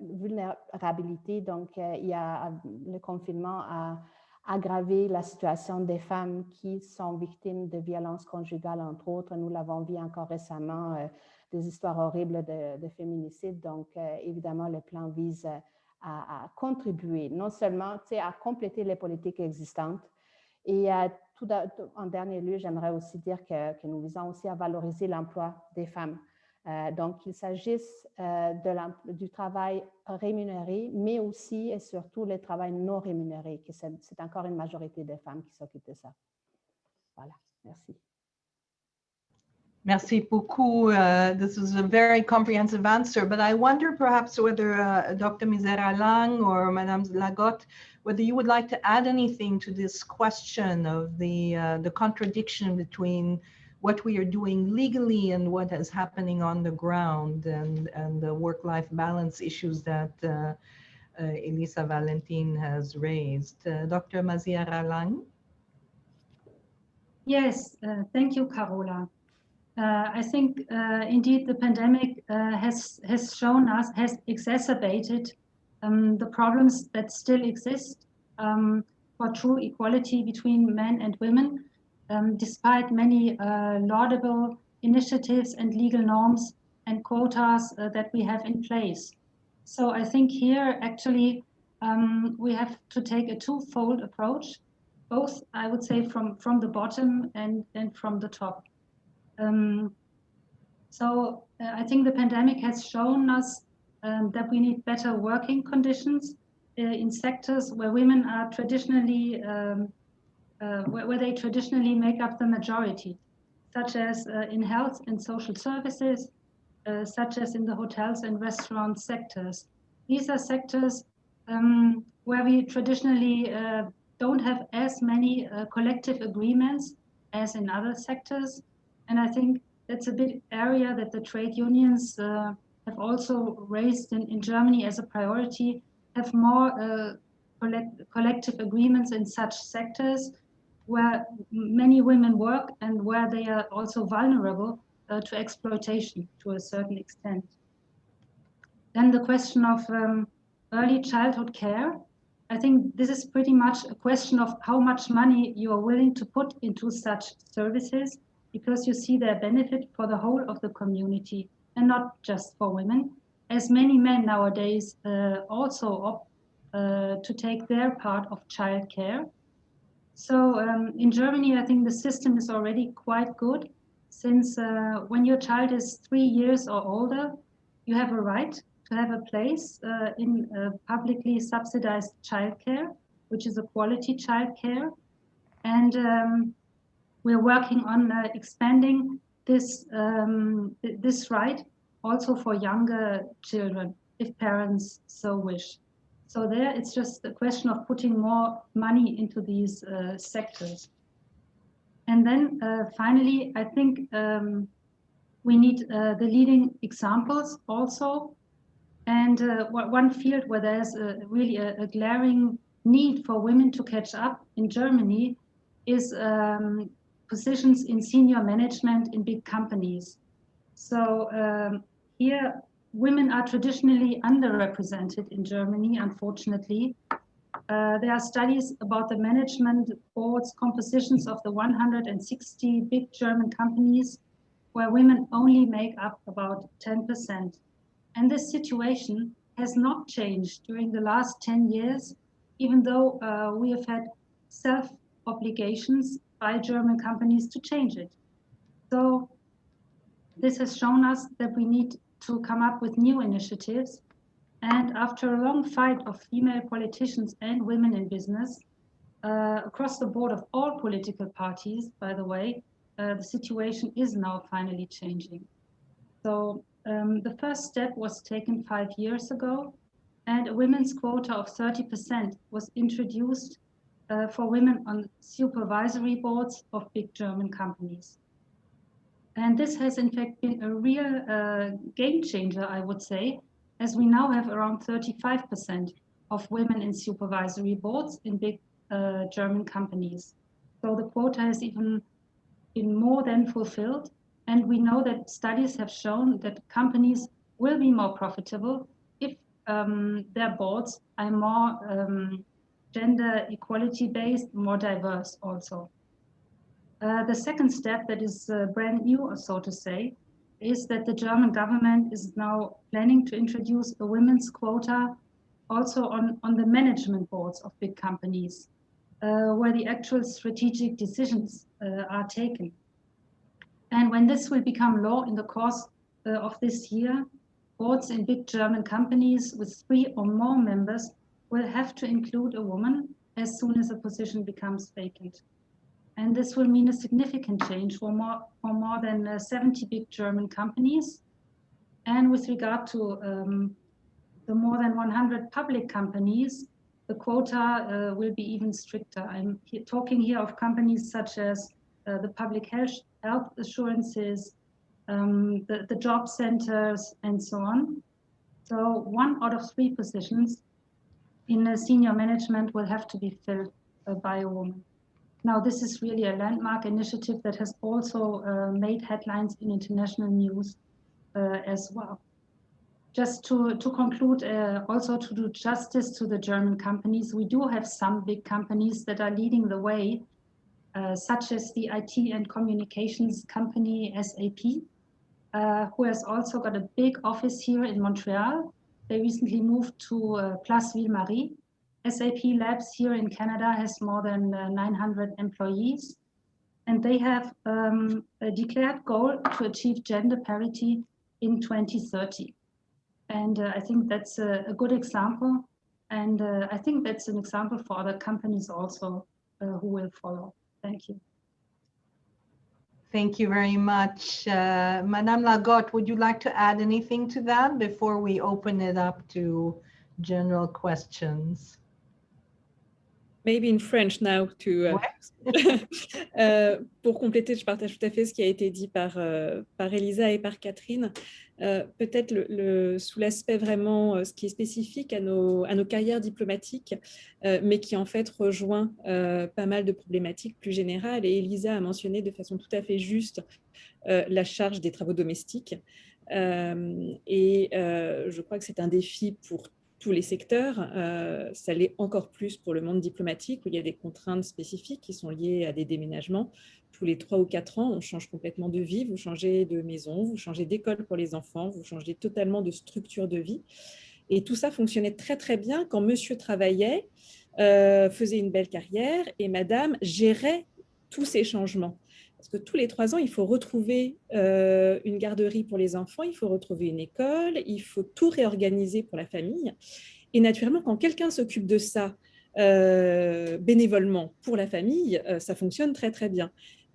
M: vulnérabilité. Donc, le confinement a aggravé la situation des femmes qui sont victimes de violences conjugales, entre autres. Nous l'avons vu encore récemment, des histoires horribles de féminicide. Donc, évidemment, le plan vise à contribuer, non seulement à compléter les politiques existantes. Et en dernier lieu, j'aimerais aussi dire que nous visons aussi à valoriser l'emploi des femmes Donc, qu'il s'agisse du travail rémunéré, mais aussi et surtout le travail non rémunéré, que c'est encore une majorité des femmes qui s'occupent de ça. Voilà, merci.
B: Merci beaucoup. This was a very comprehensive answer, but I wonder perhaps whether Dr. Misera Lang or Madame Lagotte, whether you would like to add anything to this question of the contradiction between what we are doing legally and what is happening on the ground, and the work-life balance issues that Elisa Valentin has raised. Dr. Misera Lang?
K: Yes, thank you, Carola. I think indeed the pandemic has shown us, has exacerbated the problems that still exist for true equality between men and women, despite many laudable initiatives and legal norms and quotas that we have in place. So I think here actually we have to take a twofold approach, both I would say from the bottom and from the top. I think the pandemic has shown us that we need better working conditions in sectors where women are traditionally, where they traditionally make up the majority, such as in health and social services, such as in the hotels and restaurant sectors. These are sectors where we traditionally don't have as many collective agreements as in other sectors. And I think that's a big area that the trade unions have also raised in Germany as a priority, have more collective agreements in such sectors where many women work and where they are also vulnerable to exploitation to a certain extent. Then the question of early childhood care. I think this is pretty much a question of how much money you are willing to put into such services, because you see their benefit for the whole of the community and not just for women, as many men nowadays also opt to take their part of childcare. So in Germany, I think the system is already quite good, since when your child is 3 years or older, you have a right to have a place in publicly subsidized childcare, which is a quality childcare. And we're working on expanding this, this right also for younger children, if parents so wish. So there, it's just a question of putting more money into these sectors. And then finally, I think we need the leading examples also. And one field where there's really a glaring need for women to catch up in Germany is positions in senior management in big companies. So here, women are traditionally underrepresented in Germany, unfortunately. There are studies about the management boards compositions of the 160 big German companies where women only make up about 10%. And this situation has not changed during the last 10 years, even though we have had self-obligations by German companies to change it. So this has shown us that we need to come up with new initiatives. And after a long fight of female politicians and women in business, across the board of all political parties, by the way, the situation is now finally changing. So the first step was taken 5 years ago, and a women's quota of 30% was introduced for women on supervisory boards of big German companies. And this has in fact been a real game changer, I would say, as we now have around 35% of women in supervisory boards in big German companies. So the quota has even been more than fulfilled. And we know that studies have shown that companies will be more profitable if their boards are more gender equality based, more diverse also. The second step that is brand new, so to say, is that the German government is now planning to introduce a women's quota also on the management boards of big companies, where the actual strategic decisions are taken. And when this will become law in the course of this year, boards in big German companies with 3 or more members will have to include a woman as soon as a position becomes vacant. And this will mean a significant change for more than 70 big German companies. And with regard to the more than 100 public companies, the quota will be even stricter. I'm talking here of companies such as the public health assurances, the job centers, and so on. So 1 out of 3 positions in senior management will have to be filled by a woman. Now, this is really a landmark initiative that has also made headlines in international news as well. Just to conclude, also to do justice to the German companies, we do have some big companies that are leading the way, such as the IT and communications company SAP, who has also got a big office here in Montreal. They recently moved to Place Ville-Marie. SAP Labs here in Canada has more than 900 employees, and they have a declared goal to achieve gender parity in 2030. And I think that's a good example. And I think that's an example for other companies also who will follow. Thank you.
B: Thank you very much. Madame Lagotte, would you like to add anything to that before we open it up to general questions?
L: Maybe in French now to pour compléter, je partage tout à fait ce qui a été dit par Elisa et par Catherine. Peut-être sous l'aspect vraiment ce qui est spécifique à nos carrières diplomatiques, mais qui en fait rejoint pas mal de problématiques plus générales. Et Elisa a mentionné de façon tout à fait juste la charge des travaux domestiques. Je crois que c'est un défi pour tous les secteurs, ça l'est encore plus pour le monde diplomatique où il y a des contraintes spécifiques qui sont liées à des déménagements. Tous les 3 ou 4 ans, on change complètement de vie, vous changez de maison, vous changez d'école pour les enfants, vous changez totalement de structure de vie. Et tout ça fonctionnait très très bien quand monsieur travaillait, faisait une belle carrière et madame gérait tous ces changements. Parce que tous les 3 ans, il faut retrouver une garderie pour les enfants, il faut retrouver une école, il faut tout réorganiser pour la famille. Et naturellement, quand quelqu'un s'occupe de ça bénévolement pour la famille, ça fonctionne très, très bien.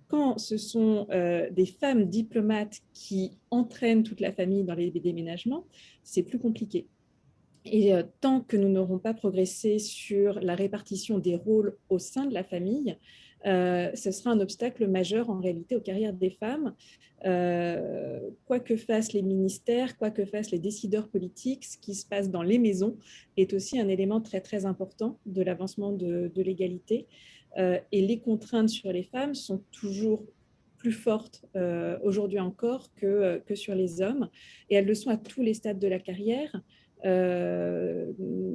L: Quand ce sont des femmes diplomates qui entraînent toute la famille dans les déménagements, c'est plus compliqué. Et tant que nous n'aurons pas progressé sur la répartition des rôles au sein de la famille, ce sera un obstacle majeur en réalité aux carrières des femmes. Quoi que fassent les ministères, quoi que fassent les décideurs politiques, ce qui se passe dans les maisons est aussi un élément très très important de l'avancement de l'égalité. Et les contraintes sur les femmes sont toujours plus fortes aujourd'hui encore que sur les hommes. Et elles le sont à tous les stades de la carrière.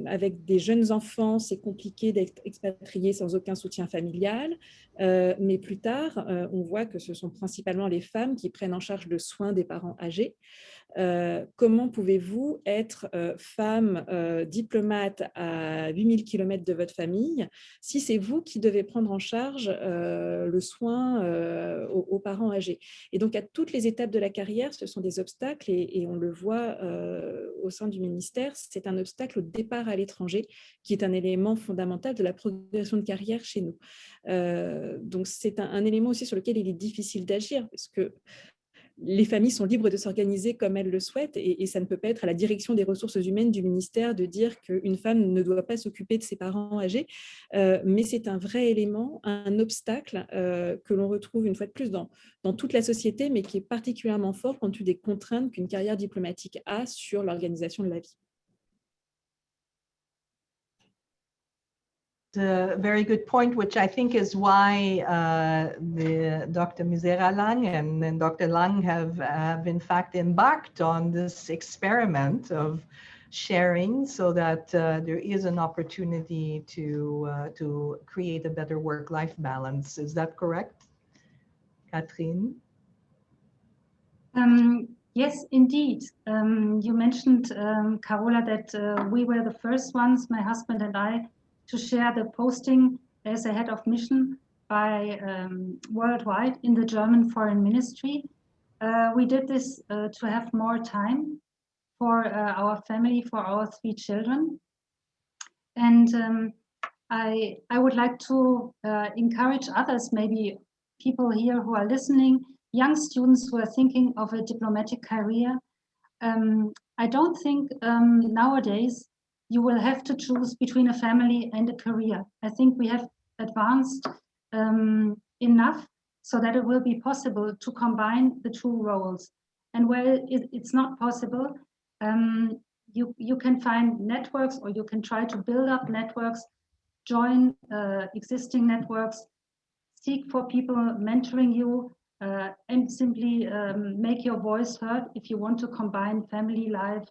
L: Avec des jeunes enfants, c'est compliqué d'être expatrié sans aucun soutien familial, mais plus tard, on voit que ce sont principalement les femmes qui prennent en charge le soin des parents âgés. Comment pouvez-vous être femme diplomate à 8000 km de votre famille si c'est vous qui devez prendre en charge le soin aux parents âgés? Et donc, à toutes les étapes de la carrière, ce sont des obstacles et on le voit au sein du ministère, c'est un obstacle au départ à l'étranger qui est un élément fondamental de la progression de carrière chez nous. Donc, c'est un élément aussi sur lequel il est difficile d'agir parce que les familles sont libres de s'organiser comme elles le souhaitent et ça ne peut pas être à la direction des ressources humaines du ministère de dire qu'une femme ne doit pas s'occuper de ses parents âgés, mais c'est un vrai élément, un obstacle que l'on retrouve une fois de plus dans toute la société, mais qui est particulièrement fort compte tenu des contraintes qu'une carrière diplomatique a sur l'organisation de la vie.
B: A very good point, which I think is why Dr. Misera-Lang and then Dr. Lang have in fact embarked on this experiment of sharing so that there is an opportunity to create a better work-life balance. Is that correct, Catherine?
K: Yes, indeed. You mentioned, Carola, that we were the first ones, my husband and I, to share the posting as a head of mission by worldwide in the German Foreign Ministry. We did this to have more time for our family, for our 3 children. And I would like to encourage others, maybe people here who are listening, young students who are thinking of a diplomatic career. I don't think nowadays you will have to choose between a family and a career. I think we have advanced enough so that it will be possible to combine the 2 roles. And where it's not possible, you can find networks, or you can try to build up networks, join existing networks, seek for people mentoring you, and simply make your voice heard if you want to combine family life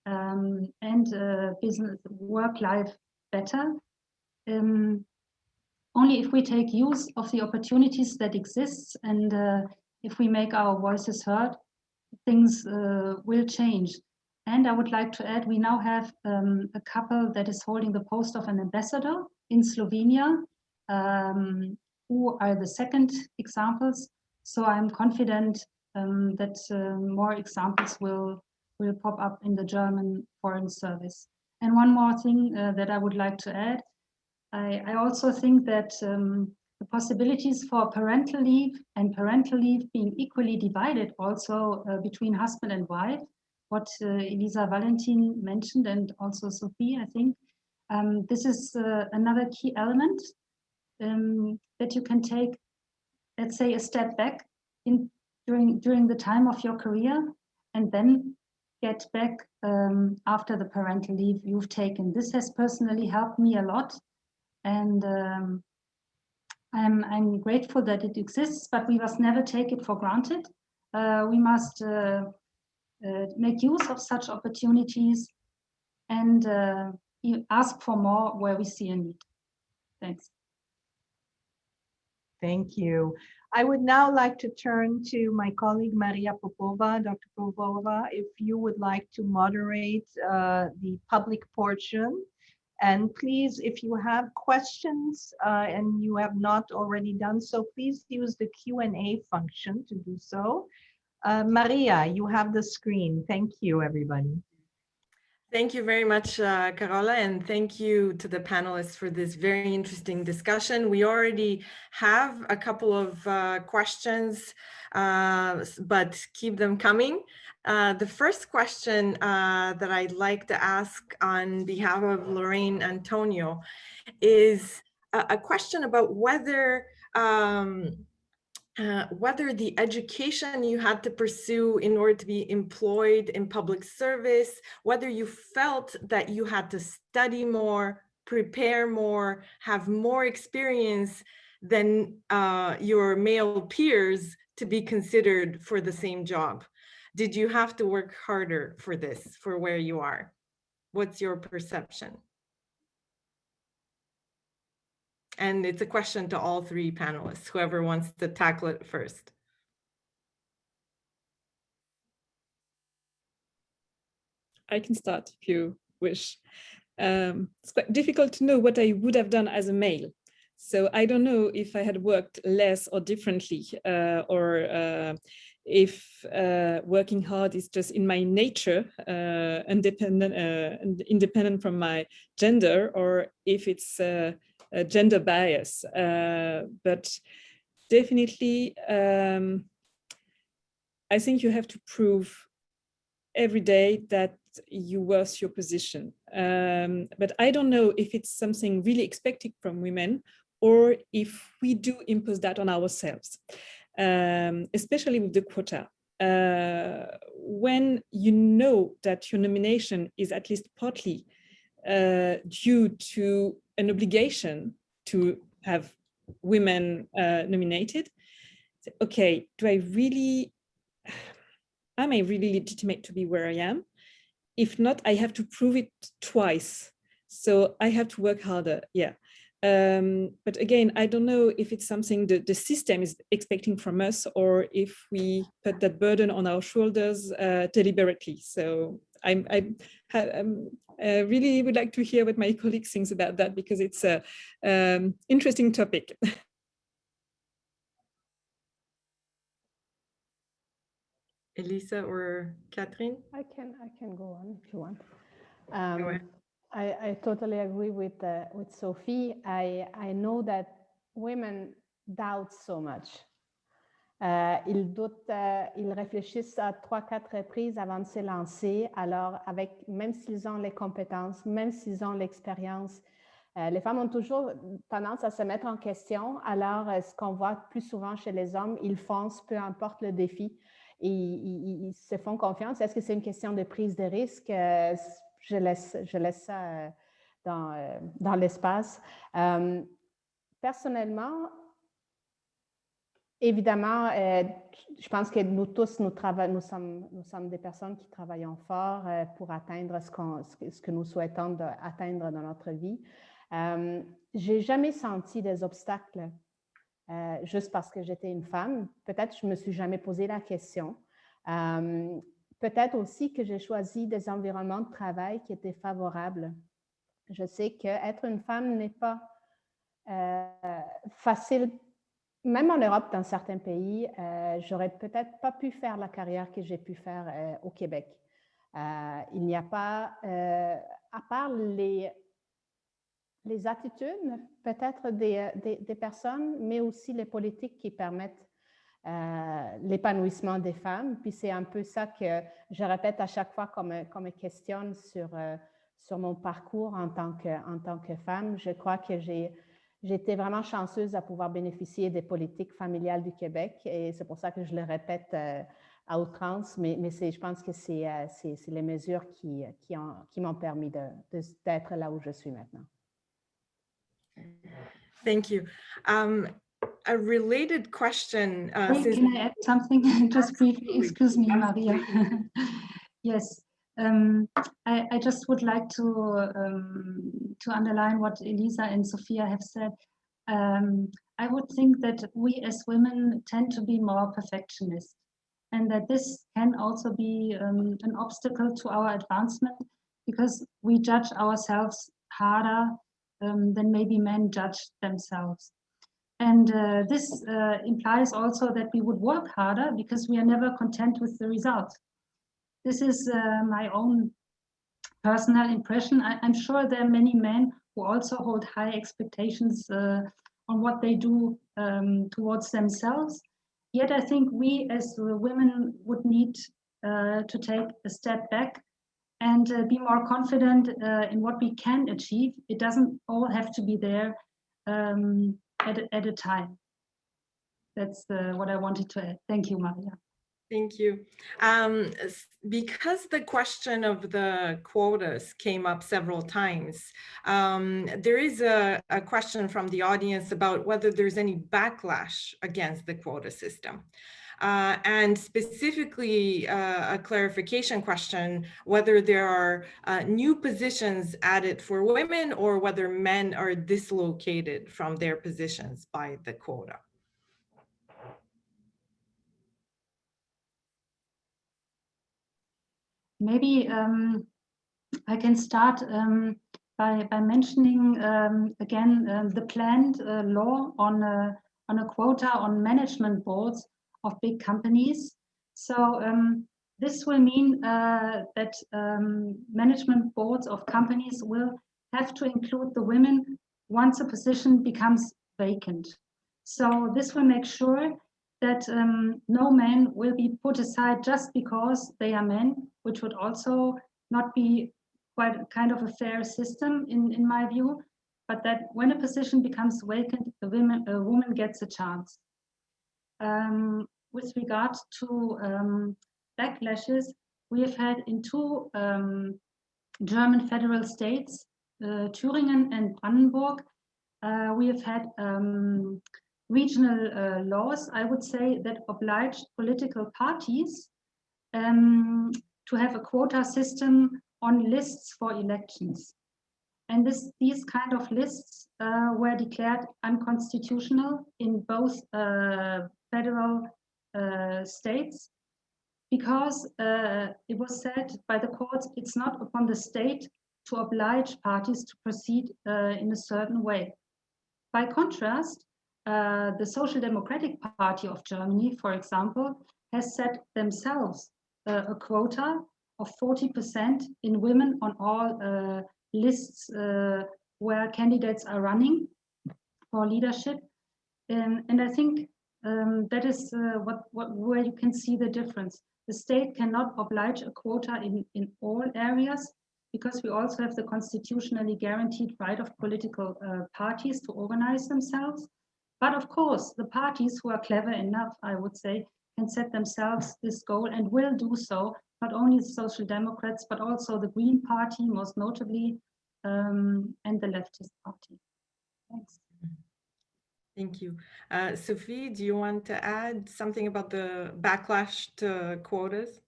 K: and business work life better. Only if we take use of the opportunities that exist, and if we make our voices heard, things will change. And I would like to add, we now have a couple that is holding the post of an ambassador in Slovenia, who are the second examples. So I'm confident that more examples will pop up in the German Foreign Service. And one more thing that I would like to add, I also think that the possibilities for parental leave and parental leave being equally divided also between husband and wife, what Elisa Valentin mentioned, and also Sophie, I think. This is another key element that you can take, let's say, a step back during the time of your career, and then get back after the parental leave you've taken. This has personally helped me a lot, and I'm grateful that it exists, but we must never take it for granted. We must make use of such opportunities and ask for more where we see a need. Thanks.
B: Thank you. I would now like to turn to my colleague Maria Popova. Dr. Popova, if you would like to moderate the public portion. And please, if you have questions and you have not already done so, please use the Q&A function to do so. Maria, you have the screen. Thank you, everybody.
C: Thank you very much, Carola, and thank you to the panelists for this very interesting discussion. We already have a couple of questions, but keep them coming. The first question that I'd like to ask on behalf of Lorraine Antonio is a question about whether the education you had to pursue in order to be employed in public service, whether you felt that you had to study more, prepare more, have more experience than your male peers to be considered for the same job. Did you have to work harder for this, for where you are? What's your perception? And it's a question to all 3 panelists, whoever wants to tackle it first.
L: I can start if you wish. It's quite difficult to know what I would have done as a male. So I don't know if I had worked less or differently, or if working hard is just in my nature, independent from my gender, or if it's a gender bias. But definitely, I think you have to prove every day that you worth your position. But I don't know if it's something really expected from women, or if we do impose that on ourselves, especially with the quota. When you know that your nomination is at least partly due to an obligation to have women nominated, okay, am I really legitimate to be where I am? If not, I have to prove it twice. So I have to work harder, yeah. But again, I don't know if it's something the system is expecting from us, or if we put that burden on our shoulders deliberately. So I really would like to hear what my colleague thinks about that, because it's an interesting topic.
C: Elisa or Catherine?
M: I can go on if you want.
C: Go ahead.
M: I totally agree with Sophie. I know that women doubt so much. Ils doutent, ils réfléchissent à 3-4 reprises avant de se lancer. Alors, même s'ils ont les compétences, même s'ils ont l'expérience, les femmes ont toujours tendance à se mettre en question. Alors, ce qu'on voit plus souvent chez les hommes, ils foncent, peu importe le défi. Et ils se font confiance. Est-ce que c'est une question de prise de risque? Je laisse ça dans l'espace. Personnellement, évidemment, je pense que nous tous, nous sommes des personnes qui travaillons fort pour atteindre ce que nous souhaitons atteindre dans notre vie. Je n'ai jamais senti des obstacles juste parce que j'étais une femme. Peut-être que je ne me suis jamais posé la question. Peut-être aussi que j'ai choisi des environnements de travail qui étaient favorables. Je sais qu'être une femme n'est pas facile. Même en Europe, dans certains pays, j'aurais peut-être pas pu faire la carrière que j'ai pu faire au Québec. Il n'y a pas, à part les attitudes, peut-être des personnes, mais aussi les politiques qui permettent l'épanouissement des femmes. Puis c'est un peu ça que je répète à chaque fois qu'on me questionne sur mon parcours en tant que femme. Je crois que j'ai été vraiment chanceuse à pouvoir bénéficier des politiques familiales du Québec et c'est pour ça que je le répète à outrance, mais je pense que c'est les mesures qui m'ont permis d'être là où je suis maintenant.
C: Thank you. A related question.
K: Can I add something just briefly? Excuse me, Maria. Yes. I just would like to underline what Elisa and Sophia have said. I would think that we as women tend to be more perfectionist, and that this can also be an obstacle to our advancement because we judge ourselves harder than maybe men judge themselves. And this implies also that we would work harder because we are never content with the result. This is my own personal impression. I'm sure there are many men who also hold high expectations on what they do towards themselves. Yet I think we as women would need to take a step back and be more confident in what we can achieve. It doesn't all have to be there at a time. That's what I wanted to add. Thank you, Maria.
C: Thank you. Because the question of the quotas came up several times, there is a question from the audience about whether there's any backlash against the quota system. And specifically a clarification question, whether there are new positions added for women or whether men are dislocated from their positions by the quota.
K: Maybe I can start by mentioning again the planned law on a quota on management boards of big companies. So this will mean that management boards of companies will have to include the women once a position becomes vacant. So this will make sure that no men will be put aside just because they are men, which would also not be quite kind of a fair system in my view, but that when a position becomes vacant, a woman gets a chance. With regard to backlashes, we have had in two German federal states, Thüringen and Brandenburg, we have had regional laws, I would say, that obliged political parties to have a quota system on lists for elections. And these kind of lists were declared unconstitutional in both federal states because it was said by the courts it's not upon the state to oblige parties to proceed in a certain way. By contrast, the Social Democratic Party of Germany, for example, has set themselves a quota of 40% in women on all lists where candidates are running for leadership. And I think that is where you can see the difference. The state cannot oblige a quota in all areas, because we also have the constitutionally guaranteed right of political parties to organize themselves. But of course, the parties who are clever enough, I would say, can set themselves this goal and will do so, not only the Social Democrats, but also the Green Party, most notably, and the Leftist Party. Thanks.
C: Thank you. Sophie, do you want to add something about the backlash to quotas?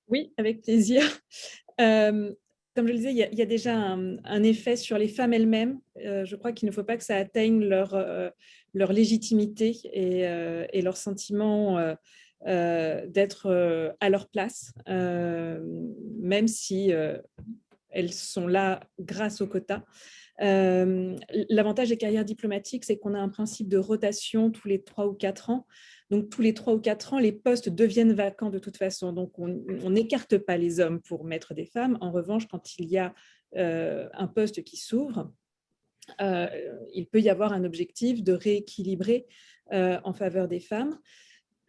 L: Oui, avec plaisir. Comme je le disais, il y a déjà un effet sur les femmes elles-mêmes. Je crois qu'il ne faut pas que ça atteigne leur légitimité et leur sentiment d'être à leur place, même si elles sont là grâce aux quotas. L'avantage des carrières diplomatiques, c'est qu'on a un principe de rotation tous les 3 ou 4 ans. Donc, tous les 3 ou 4 ans, les postes deviennent vacants de toute façon. Donc, on n'écarte pas les hommes pour mettre des femmes. En revanche, quand il y a un poste qui s'ouvre, il peut y avoir un objectif de rééquilibrer en faveur des femmes.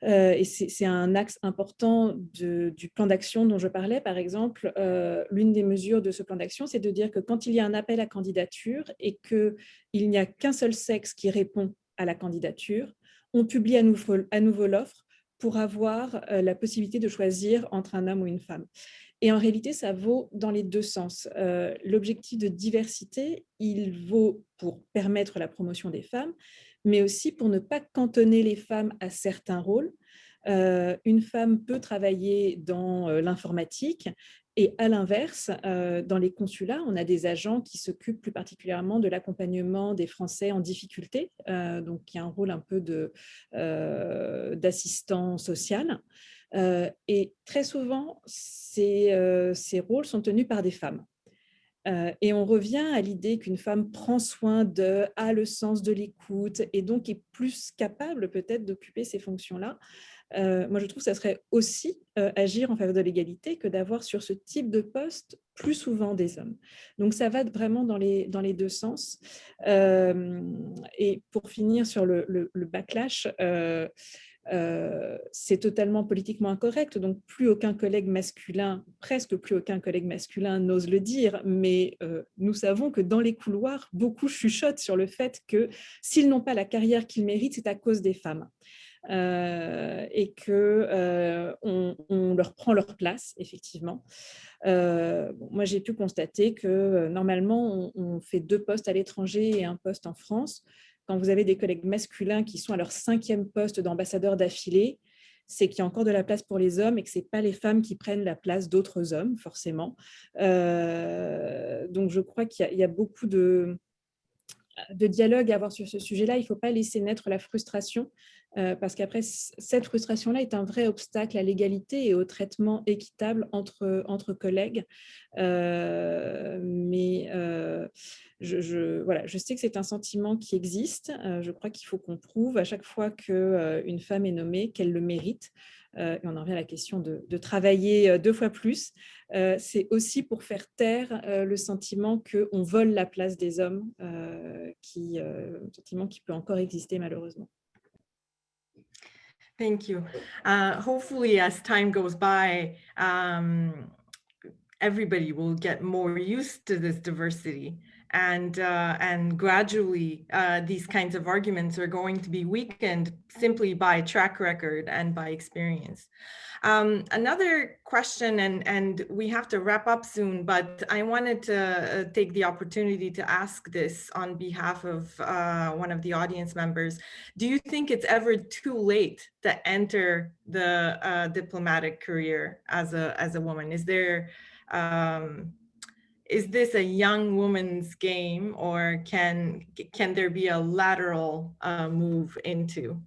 L: Et c'est un axe important du plan d'action dont je parlais. Par exemple, l'une des mesures de ce plan d'action, c'est de dire que quand il y a un appel à candidature et qu'il n'y a qu'un seul sexe qui répond à la candidature, on publie à nouveau l'offre pour avoir la possibilité de choisir entre un homme ou une femme. Et en réalité, ça vaut dans les deux sens. L'objectif de diversité, il vaut pour permettre la promotion des femmes, mais aussi pour ne pas cantonner les femmes à certains rôles. Une femme peut travailler dans l'informatique et à l'inverse, dans les consulats, on a des agents qui s'occupent plus particulièrement de l'accompagnement des Français en difficulté, donc il y a un rôle un peu d'assistant social. Et très souvent, ces rôles sont tenus par des femmes. Et on revient à l'idée qu'une femme prend soin a le sens de l'écoute et donc est plus capable peut-être d'occuper ces fonctions-là. Moi, je trouve que ça serait aussi agir en faveur de l'égalité que d'avoir sur ce type de poste plus souvent des hommes. Donc, ça va vraiment dans les deux sens. Et pour finir sur le backlash, c'est totalement politiquement incorrect, donc plus aucun collègue masculin, presque plus aucun collègue masculin n'ose le dire, mais nous savons que dans les couloirs, beaucoup chuchotent sur le fait que s'ils n'ont pas la carrière qu'ils méritent, c'est à cause des femmes. Et qu'on leur prend leur place, effectivement. Moi, j'ai pu constater que normalement, on fait 2 postes à l'étranger et un poste en France. Quand vous avez des collègues masculins qui sont à leur 5e poste d'ambassadeur d'affilée, c'est qu'il y a encore de la place pour les hommes et que ce n'est pas les femmes qui prennent la place d'autres hommes, forcément. Donc, je crois qu'il y a beaucoup de dialogue à avoir sur ce sujet-là. Il ne faut pas laisser naître la frustration, parce qu'après, cette frustration-là est un vrai obstacle à l'égalité et au traitement équitable entre collègues. Mais voilà, je sais que c'est un sentiment qui existe. Je crois qu'il faut qu'on prouve à chaque fois qu'une femme est nommée qu'elle le mérite. Et on en revient à la question de travailler 2 fois plus. C'est aussi pour faire taire le sentiment qu'on vole la place des hommes, un sentiment qui peut encore exister malheureusement.
C: Thank you. Hopefully, as time goes by, everybody will get more used to this diversity, and gradually these kinds of arguments are going to be weakened simply by track record and by experience. Another question, and we have to wrap up soon, but I wanted to take the opportunity to ask this on behalf of one of the audience members. Do you think it's ever too late to enter the diplomatic career as a woman? Is this a young woman's game, or can there be a lateral move into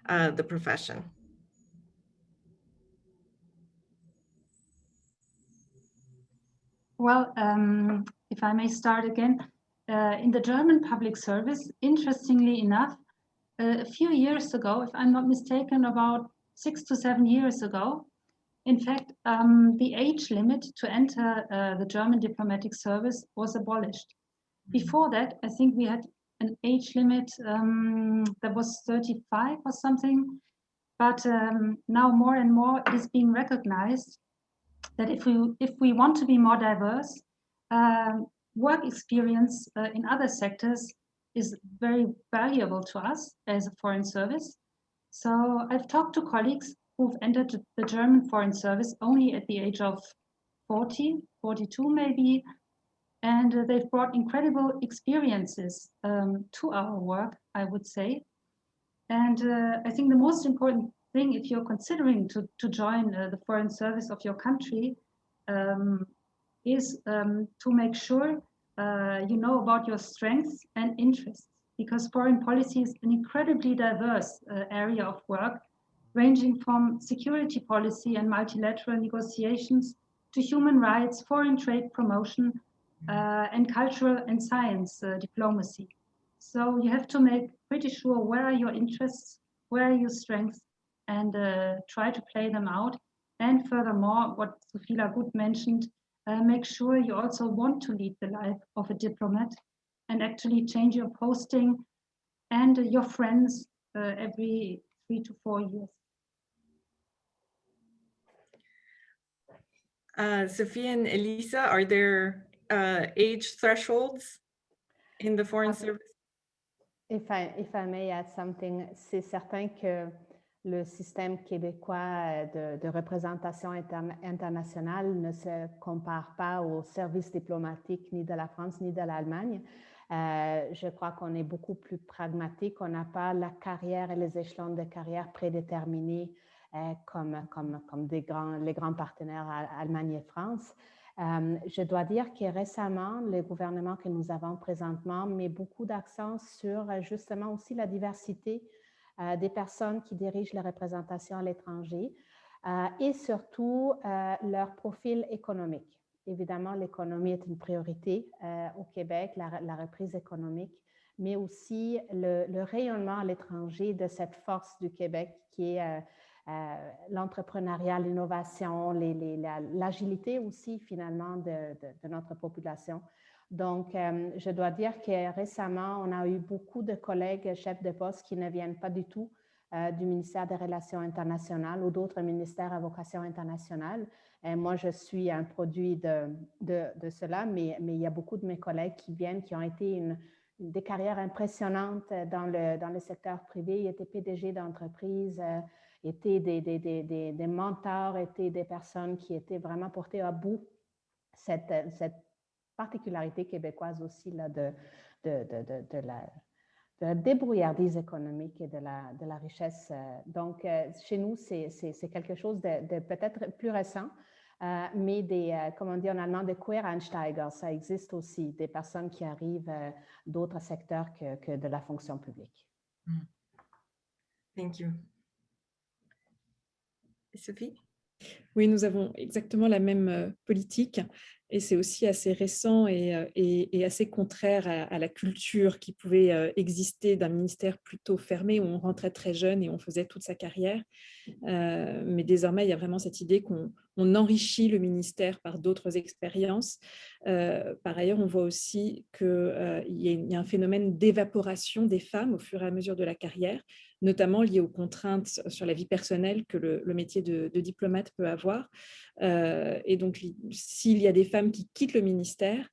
C: the profession?
K: Well, if I may start again, in the German public service, interestingly enough, a few years ago, if I'm not mistaken, about 6 to 7 years ago. In fact, the age limit to enter the German diplomatic service was abolished. Before that, I think we had an age limit that was 35 or something. But now more and more it is being recognized that if we want to be more diverse, work experience in other sectors is very valuable to us as a foreign service. So I've talked to colleagues who've entered the German Foreign Service only at the age of 40, 42 maybe, and they've brought incredible experiences to our work, I would say. And I think the most important thing, if you're considering to join the Foreign Service of your country, is to make sure you know about your strengths and interests, because foreign policy is an incredibly diverse area of work, ranging from security policy and multilateral negotiations to human rights, foreign trade promotion, and cultural and science diplomacy. So you have to make pretty sure where are your interests, where are your strengths, and try to play them out. And furthermore, what Sophie Lagut mentioned, make sure you also want to lead the life of a diplomat and actually change your posting and your friends every 3 to 4 years.
C: Sophia and Elisa, are there age thresholds in the Foreign Service?
M: If I may add something, c'est certain que le système québécois de représentation internationale ne se compare pas au service diplomatique ni de la France ni de l'Allemagne. Je crois qu'on est beaucoup plus pragmatique. On n'a pas la carrière et les échelons de carrière prédéterminés comme les grands partenaires Allemagne et France. Je dois dire que récemment, le gouvernement que nous avons présentement met beaucoup d'accent sur justement aussi la diversité des personnes qui dirigent la représentation à l'étranger et surtout leur profil économique. Évidemment, l'économie est une priorité au Québec, la reprise économique, mais aussi le rayonnement à l'étranger de cette force du Québec qui est l'entrepreneuriat, l'innovation, l'agilité aussi finalement de notre population. Donc, je dois dire que récemment, on a eu beaucoup de collègues chefs de poste qui ne viennent pas du tout du ministère des Relations internationales ou d'autres ministères à vocation internationale. Et moi, je suis un produit de cela, mais il y a beaucoup de mes collègues qui viennent, qui ont été des carrières impressionnantes dans le secteur privé, étaient PDG d'entreprise, étaient des mentors, étaient des personnes qui étaient vraiment portées à bout cette particularité québécoise aussi là, de la débrouillardise économique et de la richesse. Donc, chez nous, c'est quelque chose de peut-être plus récent, mais comme on dit en allemand, des Quereinsteiger, ça existe aussi, des personnes qui arrivent d'autres secteurs que de la fonction publique.
C: Thank you. Sophie?
L: Oui, nous avons exactement la même politique et c'est aussi assez récent et assez contraire à la culture qui pouvait exister d'un ministère plutôt fermé où on rentrait très jeune et on faisait toute sa carrière. Mais désormais, il y a vraiment cette idée qu'on enrichit le ministère par d'autres expériences. Par ailleurs, on voit aussi qu'il y a un phénomène d'évaporation des femmes au fur et à mesure de la carrière, notamment lié aux contraintes sur la vie personnelle que le métier de diplomate peut avoir. Et donc, s'il y a des femmes qui quittent le ministère,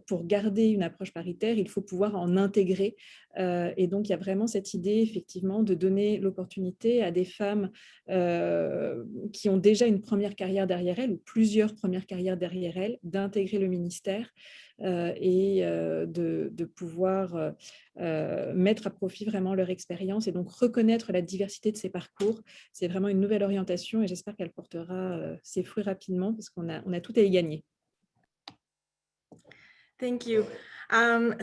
L: pour garder une approche paritaire, il faut pouvoir en intégrer. Et donc, il y a vraiment cette idée, effectivement, de donner l'opportunité à des femmes qui ont déjà une première carrière derrière elles ou plusieurs premières carrières derrière elles, d'intégrer le ministère et de pouvoir mettre à profit vraiment leur expérience et donc reconnaître la diversité de ces parcours. C'est vraiment une nouvelle orientation et j'espère qu'elle portera ses fruits rapidement parce qu'on a tout à y gagner.
C: Thank you.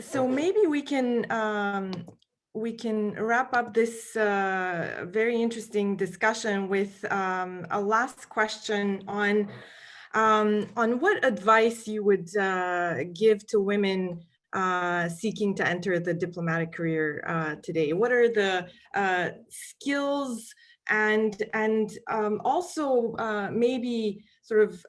C: So maybe we can wrap up this very interesting discussion with a last question on what advice you would give to women seeking to enter the diplomatic career today. What are the skills and also maybe sort of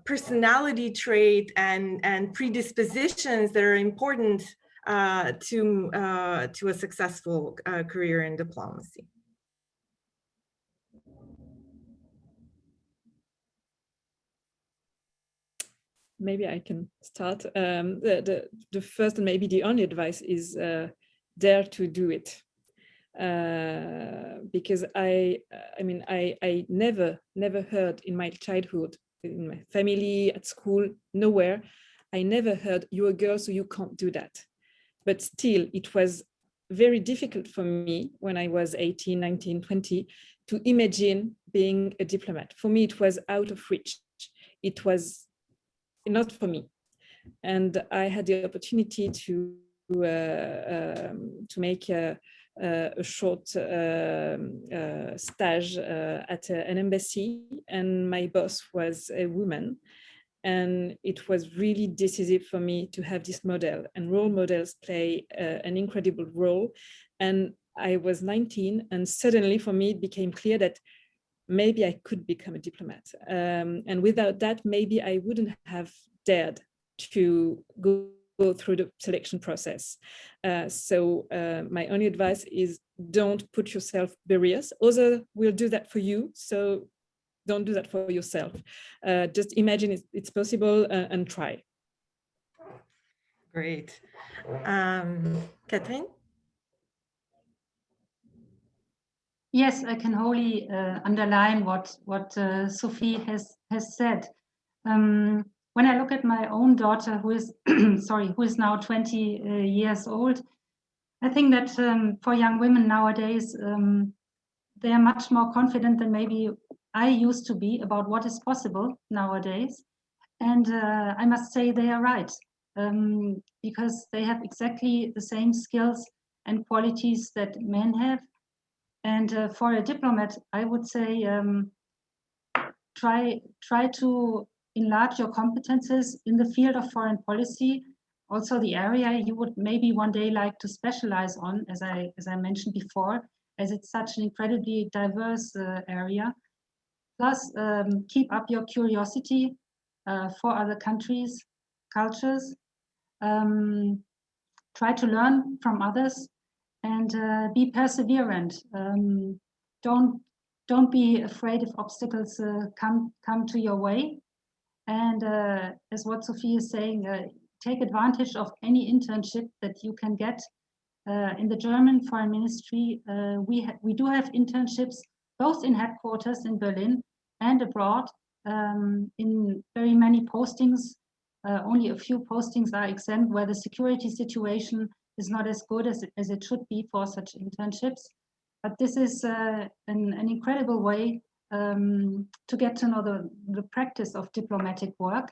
C: personality trait and predispositions that are important to a successful career in diplomacy.
L: Maybe I can start. The first and maybe the only advice is dare to do it. Because I mean, I never heard in my childhood, in my family, at school, nowhere, I never heard, you're a girl, so you can't do that. But still, it was very difficult for me when I was 18, 19, 20, to imagine being a diplomat. For me, it was out of reach. It was not for me. And I had the opportunity to make a short stage at an embassy, and my boss was a woman. And it was really decisive for me to have this model, and role models play an incredible role. And I was 19, and suddenly for me, it became clear that maybe I could become a diplomat. And without that, maybe I wouldn't have dared to go through the selection process. So my only advice is don't put yourself barriers. Others will do that for you. So don't do that for yourself. Just imagine it's possible and try.
C: Great. Catherine?
K: Yes, I can wholly underline what Sophie has said. When I look at my own daughter, who is who is now 20 years old, I think that for young women nowadays, they are much more confident than maybe I used to be about what is possible nowadays. And I must say they are right, because they have exactly the same skills and qualities that men have. And for a diplomat, I would say try to enlarge your competences in the field of foreign policy, also the area you would maybe one day like to specialize on, as I mentioned before, as it's such an incredibly diverse area. Plus, keep up your curiosity for other countries, cultures. Try to learn from others and be perseverant. Don't be afraid if obstacles come to your way. And as what Sophie is saying, take advantage of any internship that you can get. In the German Foreign Ministry, we do have internships both in headquarters in Berlin and abroad. In very many postings, only a few postings are exempt where the security situation is not as good as it should be for such internships. But this is an incredible way to get to know the practice of diplomatic work.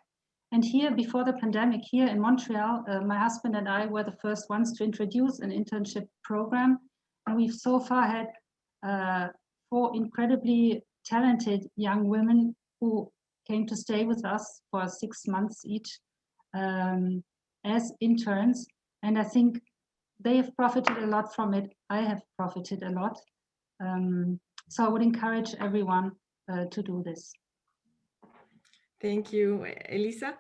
K: And here, before the pandemic, here in Montreal, my husband and I were the first ones to introduce an internship program. And we've so far had 4 incredibly talented young women who came to stay with us for 6 months each as interns. And I think they have profited a lot from it. I have profited a lot. So I would encourage everyone to do this.
C: Thank you. Elisa?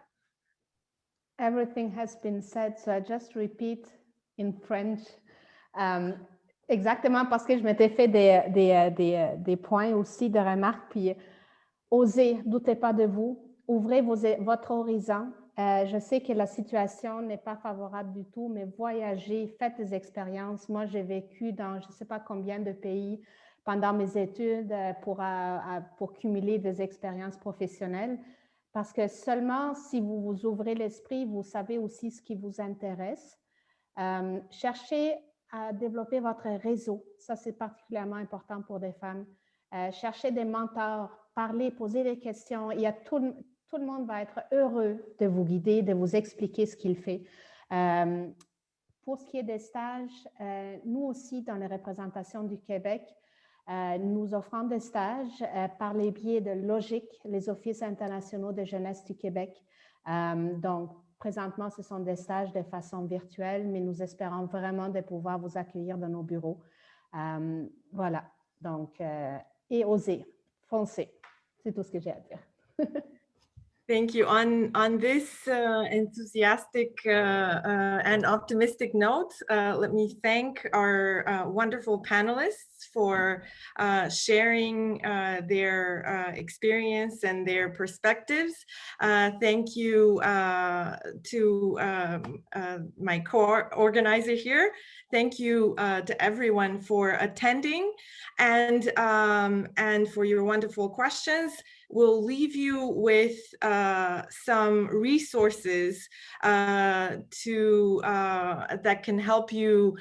M: Everything has been said, so I just repeat in French. Exactement parce que je m'étais fait des points aussi, de remarques, puis osez, doutez pas de vous, ouvrez votre horizon. Je sais que la situation n'est pas favorable du tout, mais voyagez, faites des expériences. Moi, j'ai vécu dans je ne sais pas combien de pays pendant mes études pour cumuler des expériences professionnelles. Parce que seulement si vous vous ouvrez l'esprit, vous savez aussi ce qui vous intéresse. Cherchez à développer votre réseau. Ça, c'est particulièrement important pour des femmes. Cherchez des mentors, parlez, posez des questions. Tout le monde va être heureux de vous guider, de vous expliquer ce qu'il fait. Pour ce qui est des stages, nous aussi, dans les représentations du Québec, nous offrons des stages par les biais de LOGIC, les Offices internationaux de jeunesse du Québec. Donc, présentement, ce sont des stages de façon virtuelle, mais nous espérons vraiment de pouvoir vous accueillir dans nos bureaux. Voilà, donc et osez, foncez. C'est tout ce que j'ai à dire.
C: Thank you. On this enthusiastic and optimistic note, let me thank our wonderful panelists for sharing their experience and their perspectives. Thank you to my co-organizer here. Thank you to everyone for attending and for your wonderful questions. We'll leave you with some resources that can help you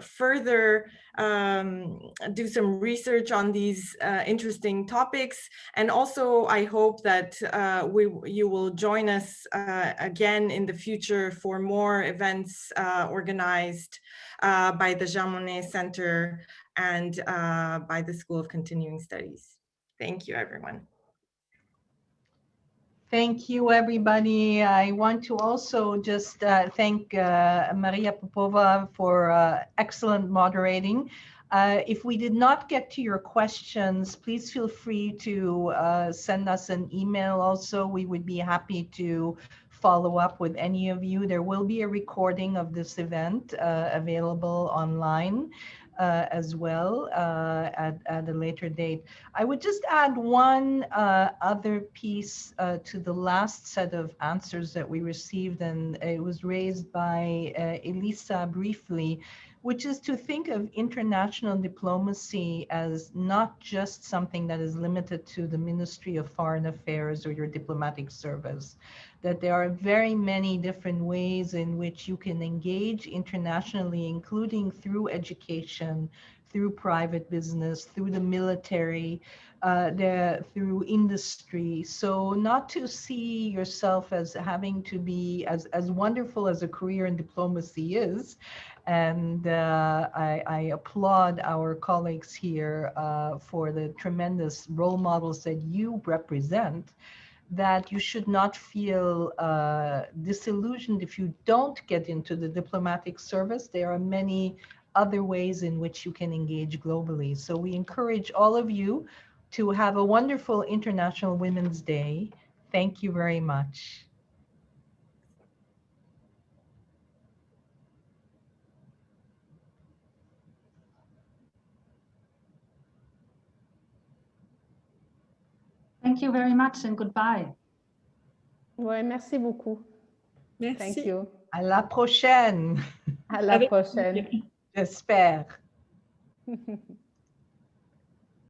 C: further do some research on these interesting topics. And also, I hope that you will join us again in the future for more events organized by the Jean Monnet Center and by the School of Continuing Studies. Thank you, everyone.
B: Thank you, everybody. I want to also just thank Maria Popova for excellent moderating. If we did not get to your questions, please feel free to send us an email also. We would be happy to follow up with any of you. There will be a recording of this event available online as well at a later date. I would just add one other piece to the last set of answers that we received, and it was raised by Elisa briefly, which is to think of international diplomacy as not just something that is limited to the Ministry of Foreign Affairs or your diplomatic service, that there are very many different ways in which you can engage internationally, including through education, through private business, through the military, through industry. So not to see yourself as having to be as wonderful as a career in diplomacy is. And I applaud our colleagues here for the tremendous role models that you represent, that you should not feel disillusioned if you don't get into the diplomatic service. There are many other ways in which you can engage globally. So we encourage all of you to have a wonderful International Women's Day. Thank you very much.
K: Thank you very much and goodbye.
M: Ouais, merci beaucoup.
L: Merci.
M: Thank you.
B: À la prochaine.
M: À la prochaine.
B: J'espère.